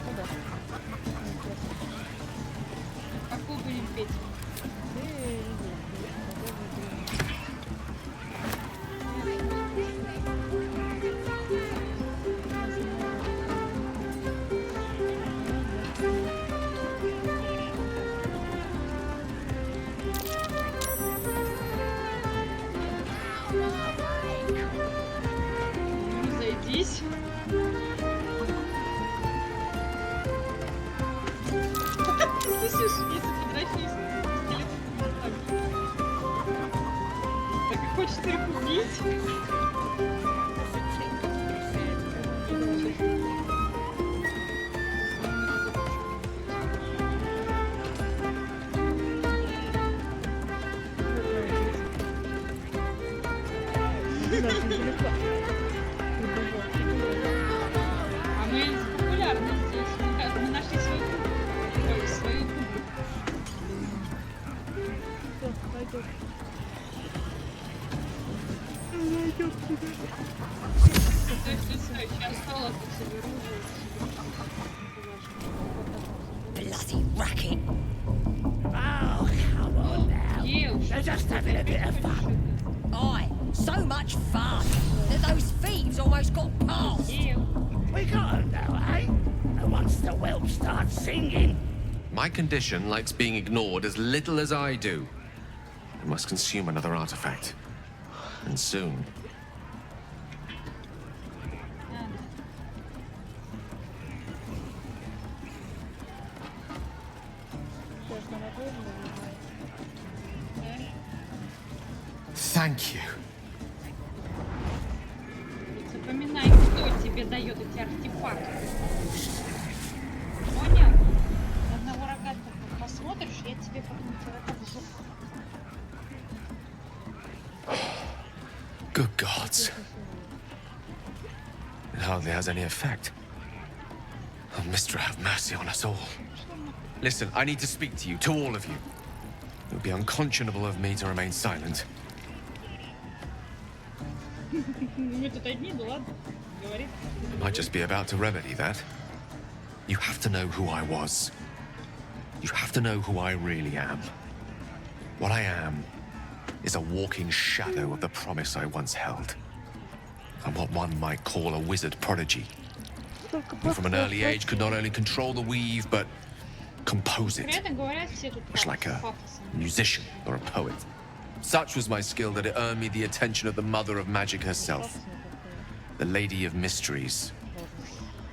Куда? Какую будем петь? Ну, зайдись. Слышишь, если фотографии с телефона так. Так и хочешь перекупить? А мы популярны здесь. Мы нашли свою публику. Ой, свою публику. Все, пойдет. Стой, сейчас стало соберу. Bloody racket. Oh, come on now. They're just having a bit of fun. Aye, so much fun that those thieves almost got past. We got 'em now, eh? And once the whelp starts singing. My condition likes being ignored as little as I do. I must consume another artifact. And soon. Thank you. Запоминай, кто тебе дает эти артефакты. Понял? Одного рогатого посмотришь, я тебе потом рога в жопу. Good gods. It hardly has any effect. Oh, Mister, have mercy on us all. Listen, I need to speak to you, to all of you. It would be unconscionable of me to remain silent. Мы тут одни, ну ладно, говори. I might just be about to remedy that. You have to know who I was. You have to know who I really am. What I am is a walking shadow of the promise I once held. I'm what one might call a wizard prodigy. Who from an early age could not only control the weave, but compose it, При этом говорят все тут much like a пафосом. musician or a poet. Such was my skill that it earned me the attention of the mother of magic herself, the Lady of Mysteries,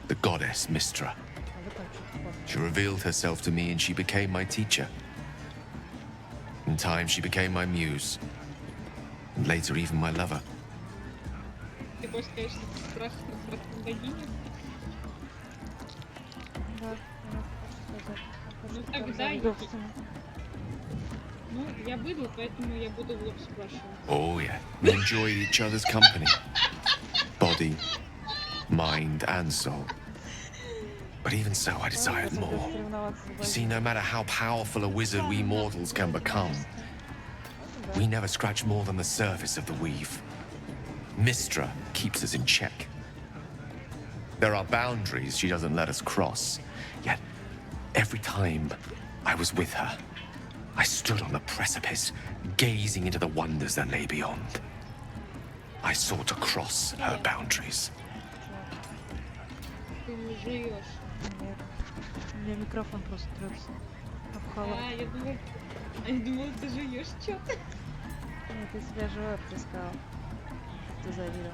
the goddess Mystra. She revealed herself to me and she became my teacher. In time, she became my muse, and later even my lover. Ты хочешь сказать, что ты страшная богиня? Да, я хочу сказать. Ну тогда, Ну, я быдло, поэтому я буду в лоб спрашивать. Oh, yeah. We enjoyed each other's company. Body, mind, and soul. But even so, I desired more. You see, no matter how powerful a wizard we mortals can become, we never scratch more than the surface of the weave. Mystra keeps us in check. There are boundaries she doesn't let us cross, yet every time I was with her, I stood on the precipice, gazing into the wonders that lay beyond. I sought to cross her boundaries. Ты жуешь. Нет. У меня микрофон просто трется. А, я думала, ты жуешь что-то. Нет, ты себя живой обтискал. Ты завидел.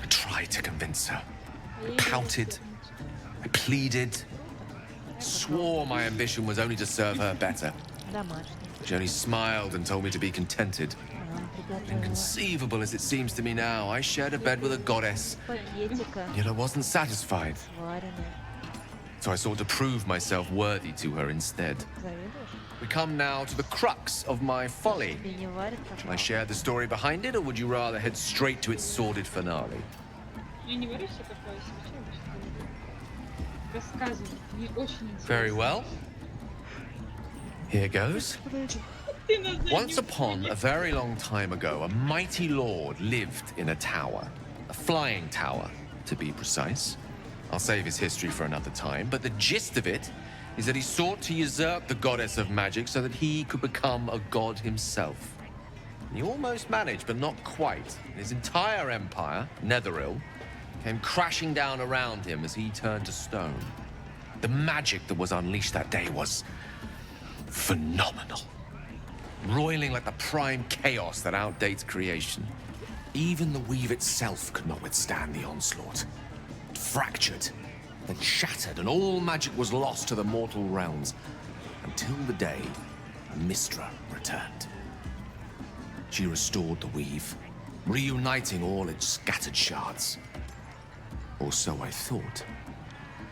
I tried to convince her. I pouted. I pleaded. Swore my ambition was only to serve her better. She only smiled and told me to be contented. Inconceivable as it seems to me now, I shared a bed with a goddess, yet I wasn't satisfied. So I sought to prove myself worthy to her instead. We come now to the crux of my folly. Shall I share the story behind it, or would you rather head straight to its sordid finale? Very well. Here goes. Once upon a very long time ago, a mighty lord lived in a tower. A flying tower, to be precise. I'll save his history for another time, but the gist of it is that he sought to usurp the goddess of magic so that he could become a god himself. He almost managed, but not quite. His entire empire, Netheril, came crashing down around him as he turned to stone. The magic that was unleashed that day was phenomenal. Roiling like the prime chaos that outdates creation. Even the weave itself could not withstand the onslaught. It fractured, then shattered, and all magic was lost to the mortal realms, until the day Mystra returned. She restored the weave, reuniting all its scattered shards. Or so I thought.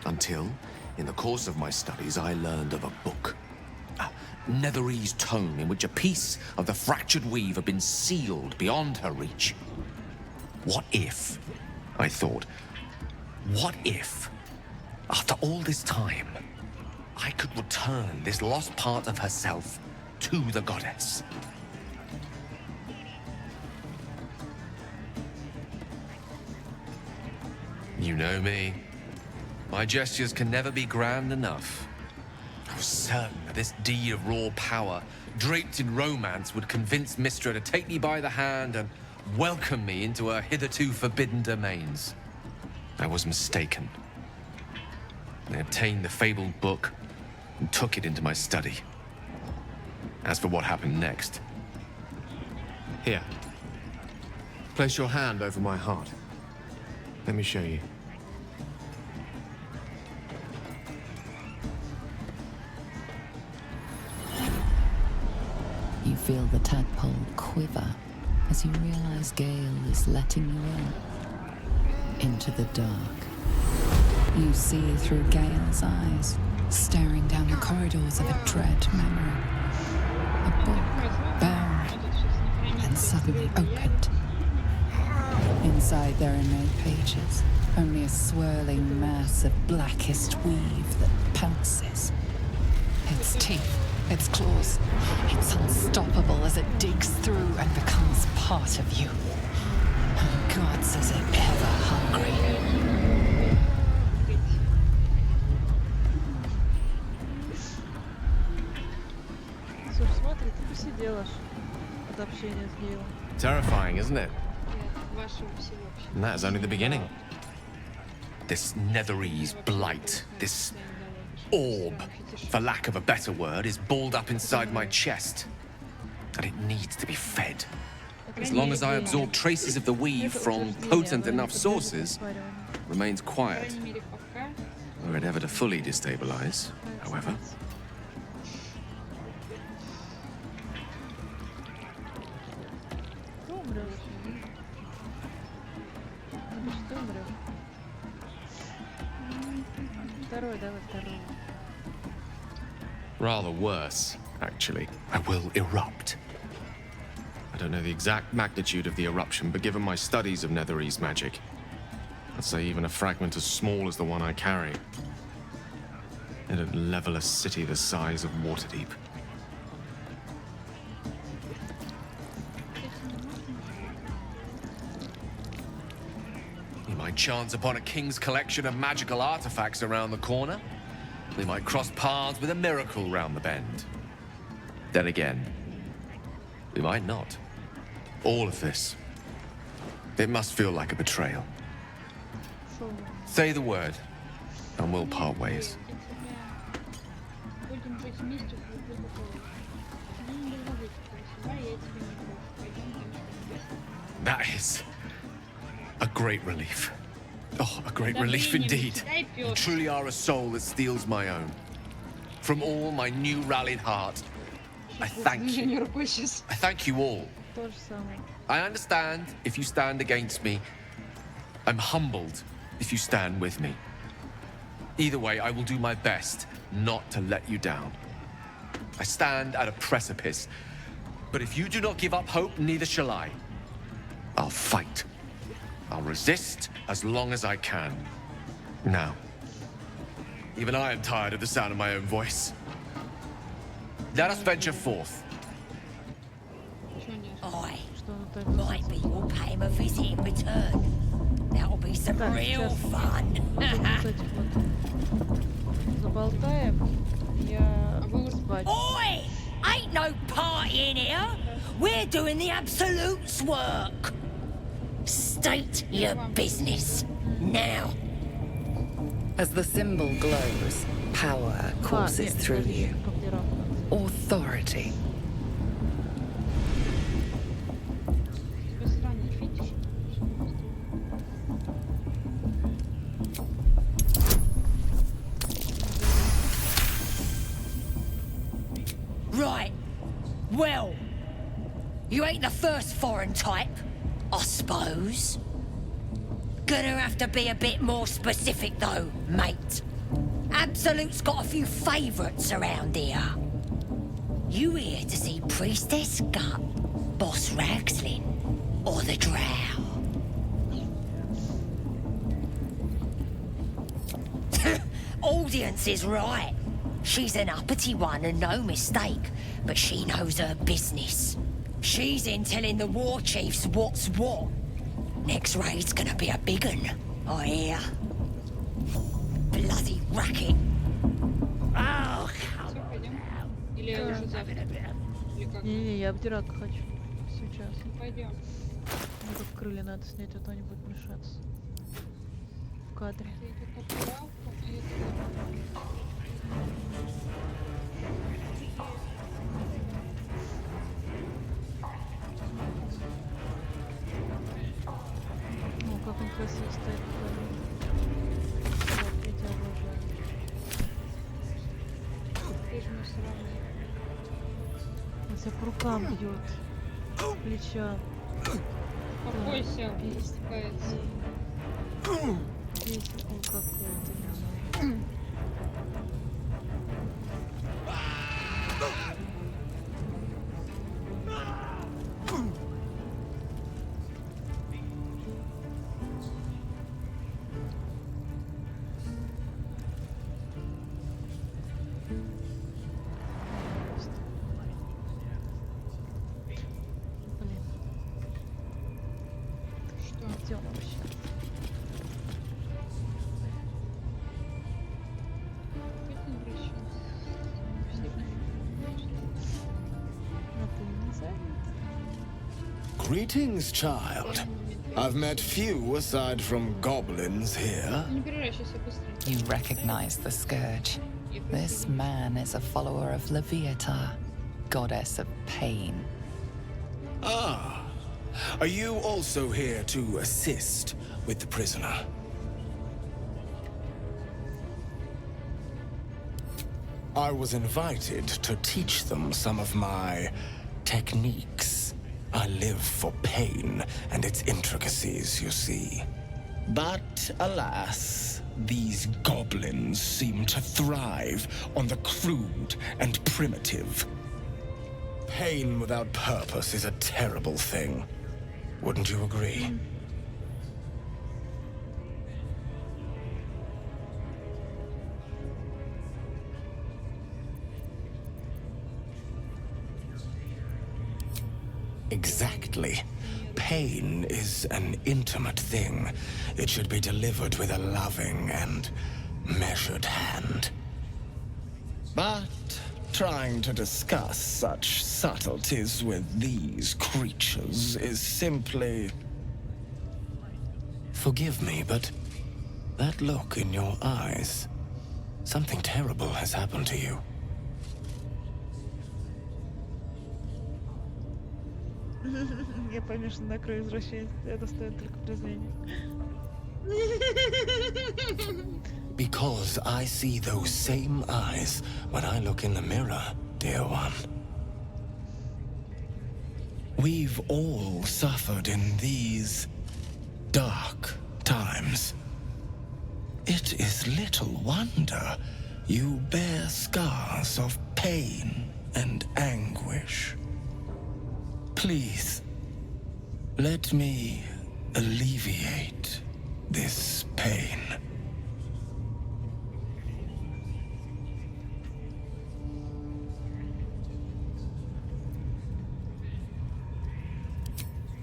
Until, in the course of my studies, I learned of a book. A Netherese tome in which a piece of the fractured weave had been sealed beyond her reach. What if, I thought, what if, after all this time, I could return this lost part of herself to the goddess? You know me. My gestures can never be grand enough. I was certain that this deed of raw power, draped in romance, would convince Mystra to take me by the hand and welcome me into her hitherto forbidden domains. I was mistaken. I obtained the fabled book and took it into my study. As for what happened next... Here. Place your hand over my heart. Let me show you. You feel the tadpole quiver as you realize Gale is letting you in. Into the dark. You see through Gale's eyes, staring down the corridors of a dread memory. A book, bound, and suddenly opened. Inside there are no pages, only a swirling mass of blackest weave that pounces. Its teeth, its claws, it's unstoppable as it digs through and becomes part of you. And gods, is it ever hungry. Слушай, смотри, ты посидела от общения с Гейлом. Terrifying, isn't it? Вашего всего вообще. And that is only the beginning. This Netherese blight, this orb, for lack of a better word, is balled up inside my chest. And it needs to be fed. As long as I absorb traces of the weave from potent enough sources, it remains quiet. Were it ever to fully destabilize, however. Rather worse. actually. I will erupt. I don't know the exact magnitude of the eruption, but given my studies of Netherese magic, I'd say even a fragment as small as the one I carry, it'd level a city the size of Waterdeep. We might chance upon a king's collection of magical artifacts around the corner. We might cross paths with a miracle round the bend. Then again, we might not. All of this, it must feel like a betrayal. Say the word, and we'll part ways. That is a great relief. Oh, a great relief indeed. You truly are a soul that steals my own. From all my new rallied heart, I thank you. I thank you all. I understand if you stand against me. I'm humbled if you stand with me. Either way, I will do my best not to let you down. I stand at a precipice, but if you do not give up hope, neither shall I. I'll fight. I'll resist as long as I can. Now, even I am tired of the sound of my own voice. Let us venture forth. I might be you'll pay him a visit in return. That'll be some real fun. Заболтаем. Я спать. Oi! Ain't no party in here. We're doing the Absolute's work. State your business now. As the symbol glows, power courses through you. Authority. Right. Well, you ain't the first foreign type, I suppose. Gonna have to be a bit more specific though, mate. Absolute's got a few favourites around here. You here to see Priestess Gut, Boss Ragslin, or the Drow? Audience is right. She's an uppity one and no mistake, but she knows her business. She's in telling the war chiefs what's what. Next raid's gonna be a big un, I hear. Bloody racket. Oh, Или уже завтра? Или как? Не, я обдираться хочу. Сейчас. Пойдем. Мне тут крылья надо снять, а то они будут мешаться. В кадре. О, как он красиво стоит. Вот, я тебя обожаю. Он тебя по рукам бьет. По плечам. Успокойся, спускается. Есть он какой-то. Где он вообще? Greetings, child. I've met few aside from goblins here. You recognize the scourge. This man is a follower of Leviata, goddess of pain. Ah, are you also here to assist with the prisoner? I was invited to teach them some of my techniques. I live for pain and its intricacies, you see. But alas, these goblins seem to thrive on the crude and primitive. Pain without purpose is a terrible thing. Wouldn't you agree? Exactly. Pain is an intimate thing. It should be delivered with a loving and measured hand. But trying to discuss such subtleties with these creatures is simply... Forgive me, but that look in your eyes, something terrible has happened to you. Я помешан на крови извращенец. Я достаю только презрение. Because I see those same eyes when I look in the mirror, dear one. We've all suffered in these dark times. It is little wonder you bear scars of pain and anguish. Please, let me alleviate this pain.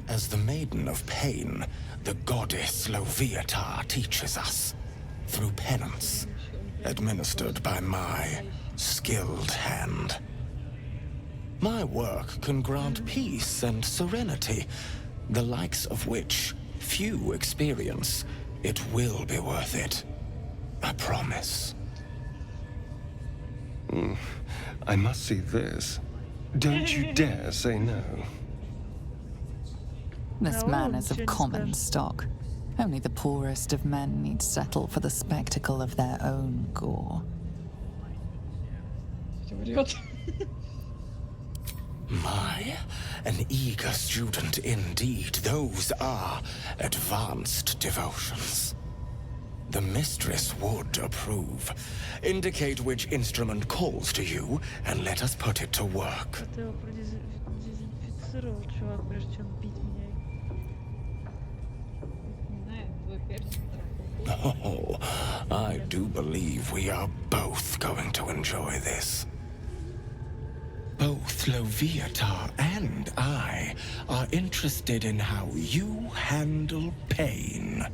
As the Maiden of Pain, the goddess Loviatar teaches us, through penance, administered by my skilled hand. My work can grant peace and serenity, the likes of which few experience. It will be worth it. I promise. I must see this. Don't you dare say no. This man is of common stock. Only the poorest of men need settle for the spectacle of their own gore. My, an eager student indeed. Those are advanced devotions. The mistress would approve. Indicate which instrument calls to you, and let us put it to work. Oh, I do believe we are both going to enjoy this. Both Loviatar and I are interested in how you handle pain,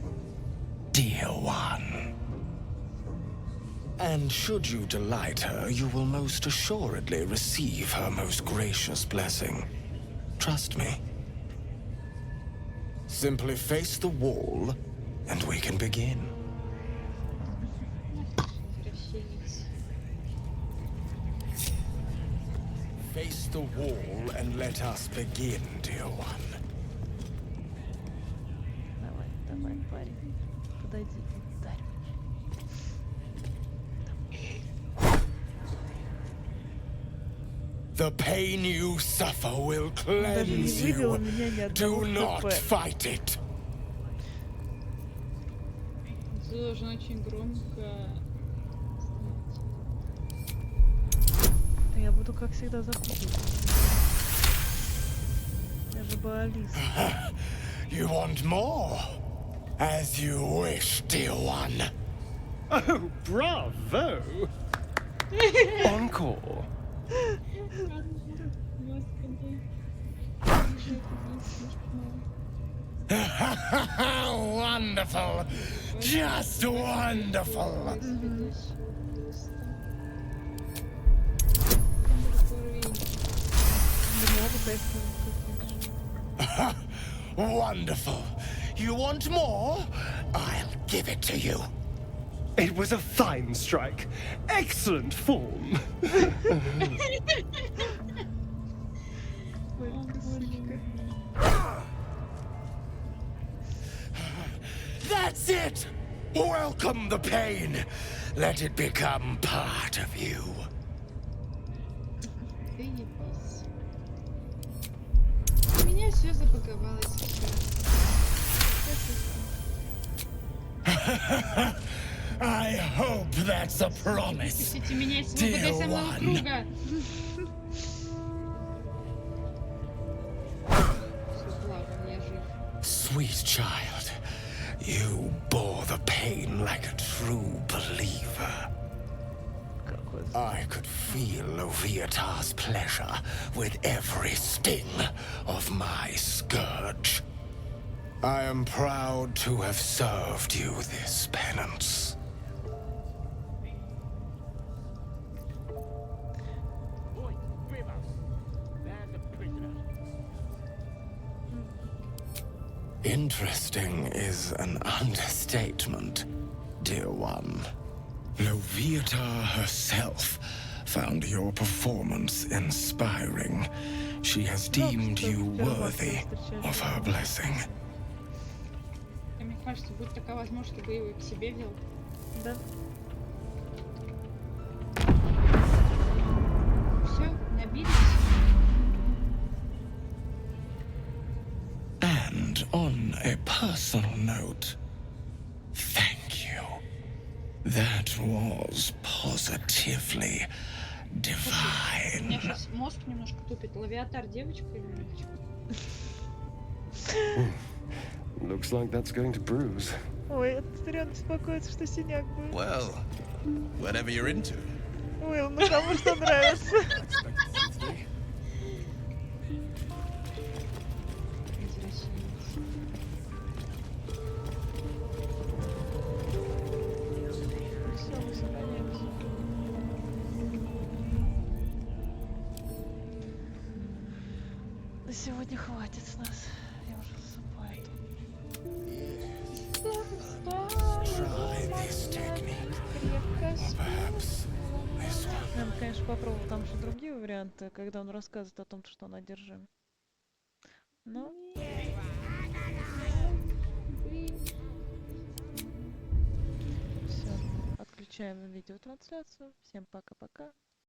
dear one. And should you delight her, you will most assuredly receive her most gracious blessing. Trust me. Simply face the wall, and we can begin. Face the wall and let us begin, dear one. Давай, давай, парень. Подойди, ударь. The pain you suffer will cleanse you. Do not fight it. Должен очень громко. Я буду, как всегда, запутывать. Я же баллист. You want more? As you wish, dear one. Oh, bravo! Encore. Wonderful. Just wonderful. Wonderful. You want more? I'll give it to you. It was a fine strike. Excellent form. That's it! Welcome the pain. Let it become part of you. У меня все забаговалось I hope that's a promise, Пустите меня из своего dear самого one. круга. Please, child. You bore the pain like a true believer. I could feel Loviatar's pleasure with every sting of my scourge. I am proud to have served you this penance. Interesting is an understatement, dear one. Loviatar herself found your performance inspiring. She has deemed you worthy of her blessing. Мне кажется, будет такая возможность, чтобы его к себе вел. Да. Все, набились. And on a personal note, thank you. That was positively У меня divine. сейчас мозг немножко тупит. Лавиатар девочка или мальчик? Looks like that's going to bruise. Ой, этот реально беспокоится, что синяк будет. Well, whatever you're into. Ой, ну кому что нравится. На сегодня хватит с нас. Я уже засыпаю тут. Try this technique, Крепко or perhaps this one. Я бы, конечно, попробовал там еще другие варианты, когда он рассказывает о том, что он одержим. Но... Все, отключаем видеотрансляцию. Всем пока-пока.